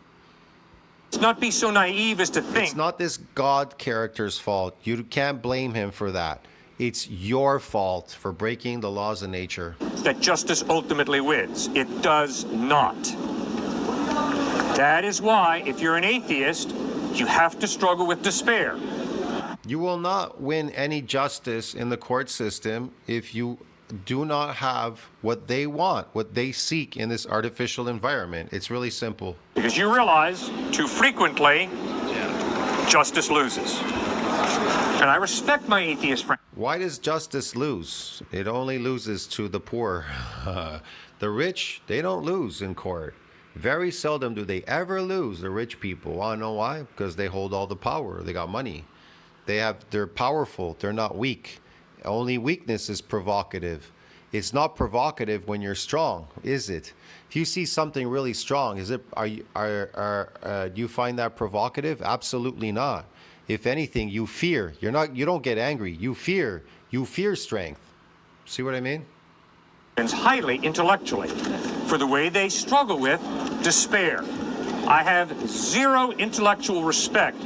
let's not be so naive as to think It's not this God character's fault. You can't blame him for that. It's your fault for breaking the laws of nature. that justice ultimately wins. It does not. That is why, if you're an atheist, you have to struggle with despair. You will not win any justice in the court system if you do not have what they want, what they seek in this artificial environment. It's really simple. Because you realize, too frequently, justice loses. And I respect my atheist friends. Why does justice lose? It only loses to the poor. The rich, they don't lose in court. Very seldom do they ever lose, the rich people. Want to know why? Because they hold all the power. They got money. They're powerful. They're not weak. Only weakness is provocative. It's not provocative when you're strong, is it? If you see something really strong, do you find that provocative? Absolutely not. If anything, you fear. You don't get angry. You fear. You fear strength. See what I mean? Highly intellectually for the way they struggle with despair. I have zero intellectual respect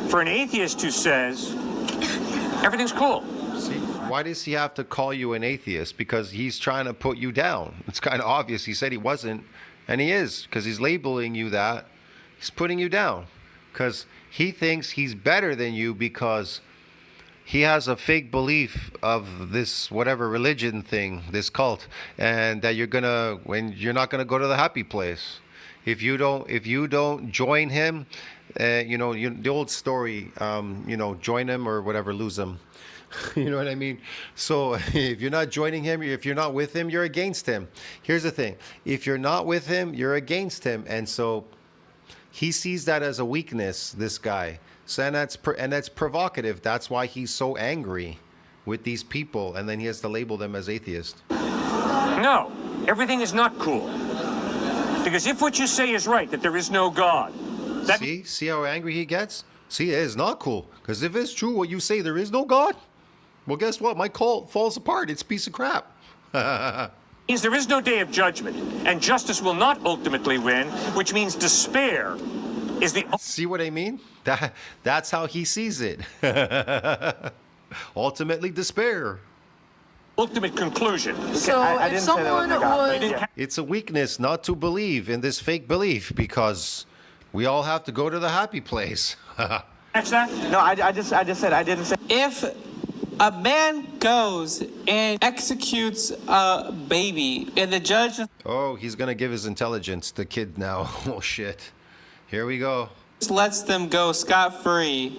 for an atheist who says everything's cool. See, why does he have to call you an atheist? Because he's trying to put you down. It's kind of obvious. He said he wasn't, and he is, because he's labeling you that. He's putting you down because he thinks he's better than you because he has a fake belief of this whatever religion thing, this cult, and that you're not gonna go to the happy place if you don't join him. The old story, join him or whatever, lose him. You know what I mean? So if you're not joining him, if you're not with him, you're against him. Here's the thing: if you're not with him, you're against him, and so he sees that as a weakness. This guy. So, and that's provocative. That's why he's so angry with these people, and then he has to label them as atheist. No, everything is not cool. Because if what you say is right, that there is no God, See how angry he gets? See, it is not cool. Because if it's true what you say, there is no God, well, guess what? My cult falls apart. It's a piece of crap. Means there is no day of judgment, and justice will not ultimately win, which means despair is the See what I mean? That's how he sees it. Ultimately, despair. ultimate conclusion. So I if didn't say that was someone the God. would, It's a weakness not to believe in this fake belief because we all have to go to the happy place. Catch that? No, I just said I didn't say. If a man goes and executes a baby and the judge Oh, he's going to give his intelligence to the kid now. Oh, shit. Here we go. just lets them go scot-free,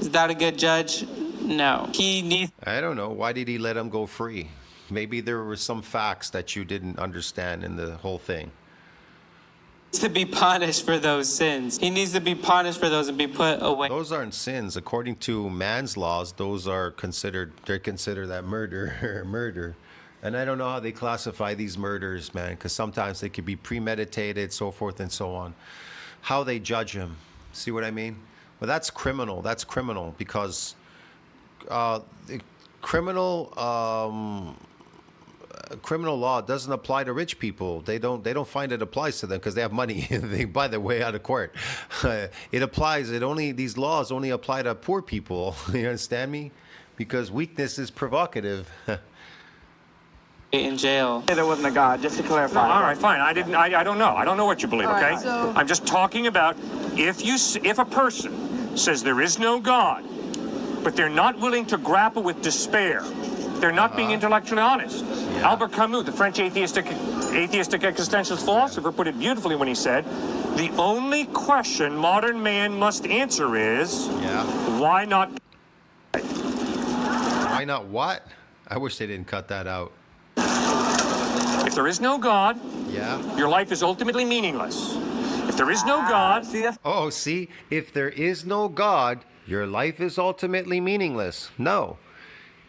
is that a good judge? No. He needs I don't know. Why did he let him go free? Maybe there were some facts that you didn't understand in the whole thing. to be punished for those sins. He needs to be punished for those and be put away. Those aren't sins. According to man's laws, those are considered, they consider that murder, murder. And I don't know how they classify these murders, man, because sometimes they could be premeditated, so forth and so on. How they judge him. See what I mean? Well, that's criminal. That's criminal because criminal law doesn't apply to rich people. They don't find it applies to them because they have money. They buy their way out of court. These laws only apply to poor people. You understand me? Because weakness is provocative. In jail. There wasn't a God, just to clarify. All right, fine. I don't know. I don't know what you believe, All okay? right, so- I'm just talking about if a person says there is no God, but they're not willing to grapple with despair, they're not being intellectually honest. Yeah. Albert Camus, the French atheistic existentialist philosopher, put it beautifully when he said, the only question modern man must answer is, Yeah. why not? Why not what? I wish they didn't cut that out. If there is no God, Yeah. your life is ultimately meaningless. If there is no God, See, that's Oh, see, if there is no God, your life is ultimately meaningless. No.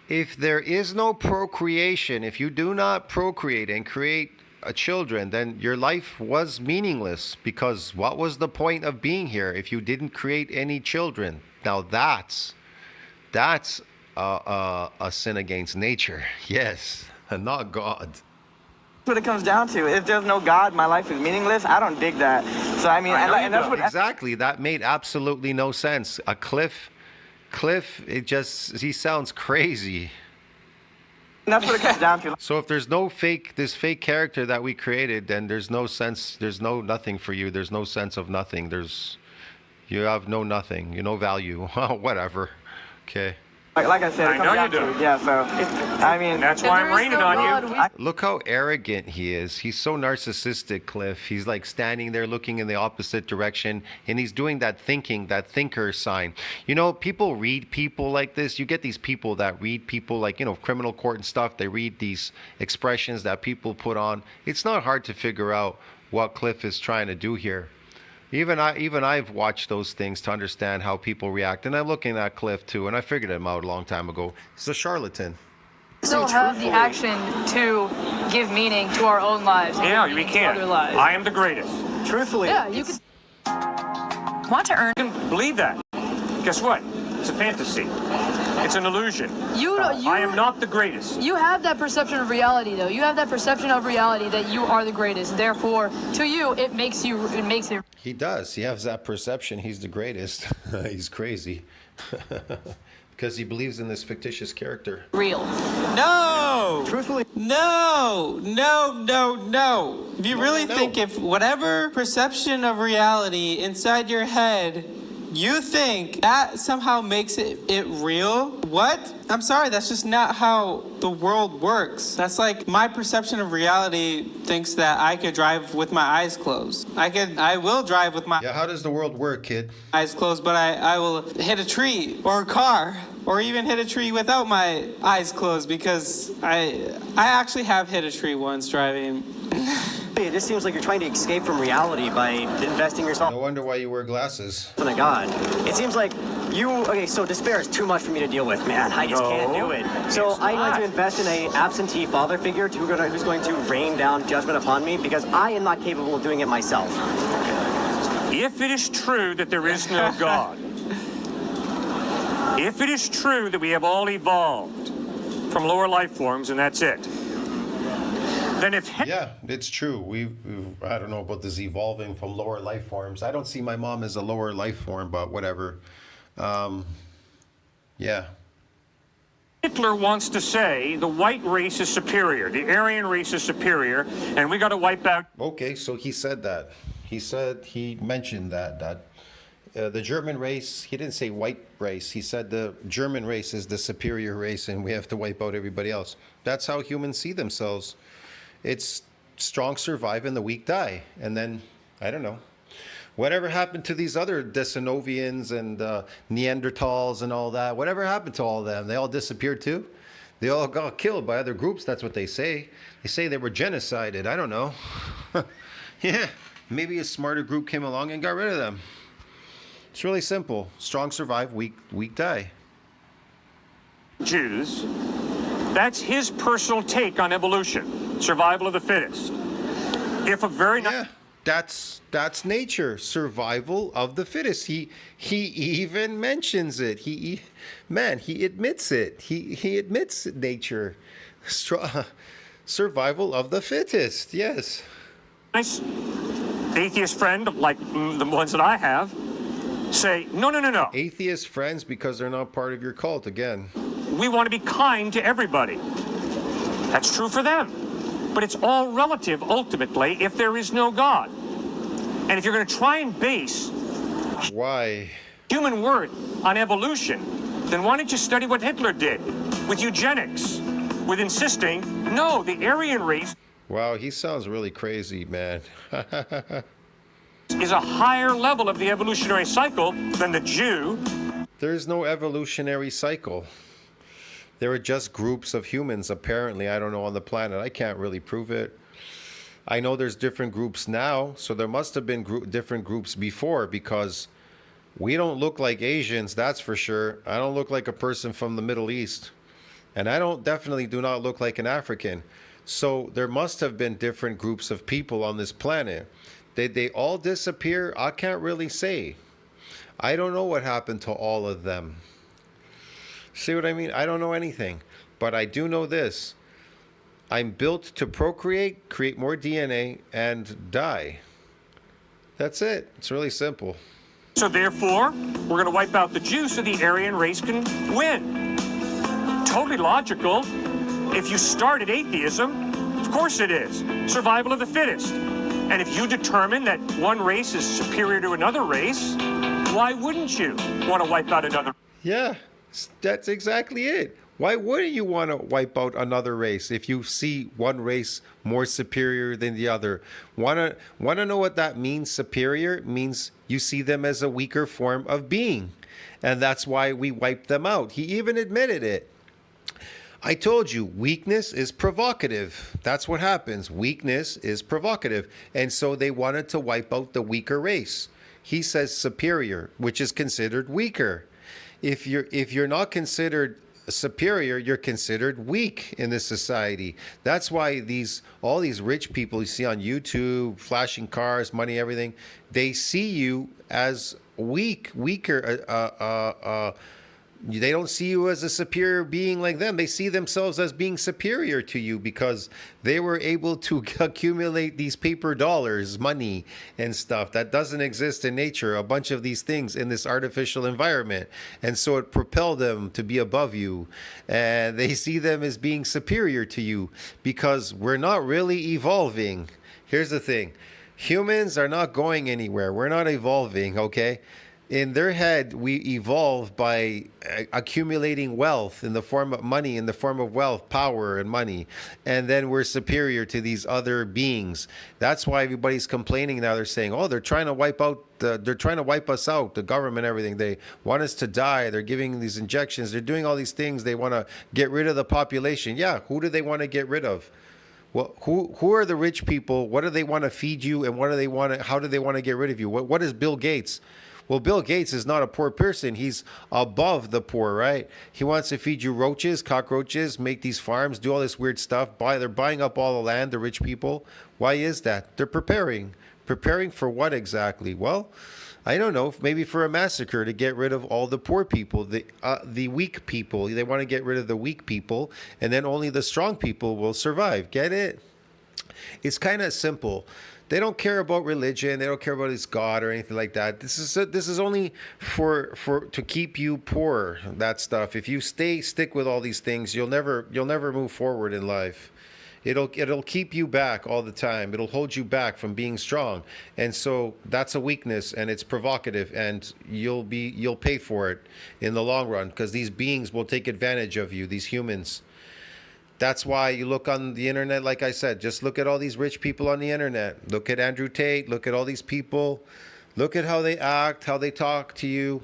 If there is no procreation, if you do not procreate and create children, then your life was meaningless because what was the point of being here if you didn't create any children? Now that's a sin against nature. Yes, and not God. what it comes down to. If there's no God, my life is meaningless. I don't dig that. So I mean, I know you and that's what. Exactly. That made absolutely no sense. A Cliff, he sounds crazy. That's what it comes down to. So if there's this fake character that we created, then there's no sense, there's no nothing for you. There's no sense of nothing. You have no nothing, no value. Whatever. Okay. Like I said, I it know comes you down do. to, yeah, so, I mean. and that's if why there I'm is raining no on God, you. Look how arrogant he is. He's so narcissistic, Cliff. He's like standing there looking in the opposite direction, and he's doing that thinker sign. People read people like this. You get these people that read people like, criminal court and stuff. They read these expressions that people put on. It's not hard to figure out what Cliff is trying to do here. Even I've watched those things to understand how people react, and I'm looking at Cliff too, and I figured him out a long time ago. He's a charlatan. still have the action to give meaning to our own lives. and Yeah, give we meaning to can. other lives. I am the greatest. Truthfully. Yeah, you could. Want to earn. You can believe that. Guess what? It's a fantasy. It's an illusion. I am not the greatest. You have that perception of reality, though. You have that perception of reality that you are the greatest. Therefore, to you, it makes it. He does. He has that perception. He's the greatest. He's crazy. Because he believes in this fictitious character. Real. No! Truthfully. No! If you really think if whatever perception of reality inside your head you think that somehow makes it real? What? I'm sorry, that's just not how the world works. That's like my perception of reality thinks that I could drive with my eyes closed. I will drive with my Yeah, how does the world work, kid? eyes closed, but I will hit a tree or a car or even hit a tree without my eyes closed because I actually have hit a tree once driving. It just seems like you're trying to escape from reality by investing yourself No wonder why you wear glasses. in a God. It seems like so despair is too much for me to deal with, man. I just can't do it. So it's I like not. to invest in a absentee father figure who's going to rain down judgment upon me because I am not capable of doing it myself. If it is true that there is no God, if it is true that we have all evolved from lower life forms and that's it, then if Yeah, it's true. I don't know about this evolving from lower life forms. I don't see my mom as a lower life form, but whatever. Yeah. Hitler wants to say the white race is superior, the Aryan race is superior, and we got to wipe out. Okay, so he said that. He mentioned that the German race, he didn't say white race. He said the German race is the superior race and we have to wipe out everybody else. That's how humans see themselves. It's strong survive and the weak die. And then, I don't know. Whatever happened to these other Denisovans and Neanderthals and all that? Whatever happened to all of them? They all disappeared too? They all got killed by other groups. That's what they say. They say they were genocided. I don't know. Yeah, maybe a smarter group came along and got rid of them. It's really simple. Strong survive, weak die. Jews. That's his personal take on evolution, survival of the fittest. If a very Yeah, that's nature, survival of the fittest. He even mentions it. He admits it. He admits nature, survival of the fittest. Yes. nice atheist friend, like the ones that I have, say, no. Atheist friends because they're not part of your cult again. We want to be kind to everybody. That's true for them. But it's all relative, ultimately, if there is no God. And if you're going to try and base Why? human worth on evolution, then why don't you study what Hitler did with eugenics, with insisting, no, the Aryan race Wow, he sounds really crazy, man. is a higher level of the evolutionary cycle than the Jew. There's no evolutionary cycle. There are just groups of humans, apparently, I don't know, on the planet. I can't really prove it. I know there's different groups now, so there must have been different groups before, because we don't look like Asians, that's for sure. I don't look like a person from the Middle East. And I definitely do not look like an African. So there must have been different groups of people on this planet. Did they all disappear? I can't really say. I don't know what happened to all of them. See what I mean? I don't know anything. But I do know this. I'm built to procreate, create more DNA, and die. That's it. It's really simple. So therefore, we're going to wipe out the Jews so the Aryan race can win. Totally logical. If you start at atheism, of course it is. Survival of the fittest. And if you determine that one race is superior to another race, why wouldn't you want to wipe out another? Yeah, that's exactly it. Why wouldn't you want to wipe out another race if you see one race more superior than the other? Want to know what that means? Superior it means you see them as a weaker form of being. And that's why we wipe them out. He even admitted it. I told you, weakness is provocative. That's what happens. Weakness is provocative. And so they wanted to wipe out the weaker race. He says superior, which is considered weaker. If you're not considered superior, you're considered weak in this society. That's why all these rich people you see on YouTube, flashing cars, money, everything, they see you as weaker. They don't see you as a superior being like them. They see themselves as being superior to you because they were able to accumulate these paper dollars, money, and stuff that doesn't exist in nature. A bunch of these things in this artificial environment. And so it propelled them to be above you. And they see them as being superior to you because we're not really evolving. Here's the thing. Humans are not going anywhere. We're not evolving, okay? In their head, we evolve by accumulating wealth in the form of money, in the form of wealth, power, and money. And then we're superior to these other beings. That's why everybody's complaining now. They're saying, oh, they're trying to wipe us out, the government, everything. They want us to die. They're giving these injections. They're doing all these things. They want to get rid of the population. Yeah, who do they want to get rid of? Well, who are the rich people? What do they want to feed you? And how do they want to get rid of you? What is Bill Gates? Well, Bill Gates is not a poor person. He's above the poor, right? He wants to feed you roaches, cockroaches, make these farms, do all this weird stuff. They're buying up all the land, the rich people. Why is that? They're preparing. Preparing for what exactly? Well, I don't know. Maybe for a massacre to get rid of all the poor people, the weak people. They want to get rid of the weak people, and then only the strong people will survive. Get it? It's kind of simple. They don't care about religion. They don't care about his God or anything like that. This is only for to keep you poor. That stuff. If you stick with all these things, you'll never move forward in life. It'll keep you back all the time. It'll hold you back from being strong. And so that's a weakness, and it's provocative, and you'll pay for it in the long run, because these beings will take advantage of you, these humans. That's why you look on the internet, like I said, just look at all these rich people on the internet. Look at Andrew Tate, look at all these people. Look at how they act, how they talk to you.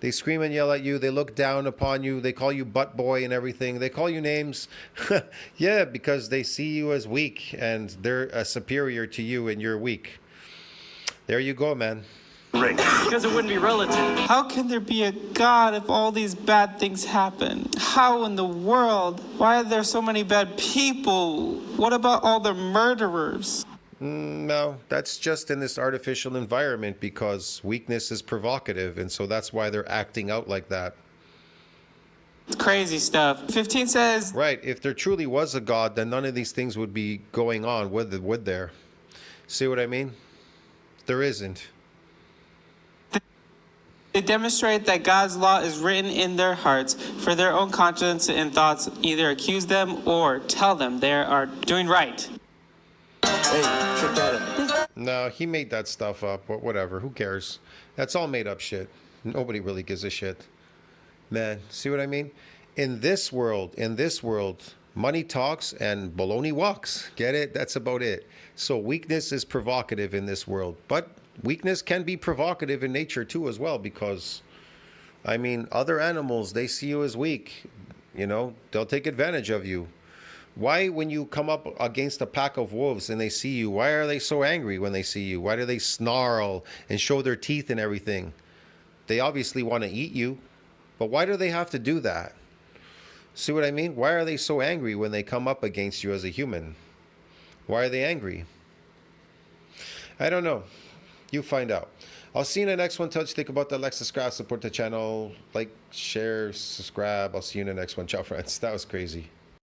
They scream and yell at you. They look down upon you. They call you butt boy and everything. They call you names. Yeah, because they see you as weak, and they're superior to you, and you're weak. There you go, man. Because it wouldn't be relative. How can there be a God if all these bad things happen? How in the world? Why are there so many bad people? What about all the murderers? No, that's just in this artificial environment, because weakness is provocative, and so that's why they're acting out like that. It's crazy stuff. 15 says... Right, if there truly was a God, then none of these things would be going on, would there? See what I mean? There isn't. They demonstrate that God's law is written in their hearts for their own conscience and thoughts, either accuse them or tell them they are doing right. Hey, check that out. No, he made that stuff up, but whatever. Who cares? That's all made up shit. Nobody really gives a shit. Man, see what I mean? In this world, money talks and baloney walks. Get it? That's about it. So weakness is provocative in this world. But weakness can be provocative in nature too as well, because, I mean, other animals, they see you as weak. You know, they'll take advantage of you. Why, when you come up against a pack of wolves and they see you, why are they so angry when they see you? Why do they snarl and show their teeth and everything? They obviously want to eat you, but why do they have to do that? See what I mean? Why are they so angry when they come up against you as a human? Why are they angry? I don't know. You find out. I'll see you in the next one. Tell us what you think about the Lexus Craft. Support the channel. Like, share, subscribe. I'll see you in the next one. Ciao, friends. That was crazy.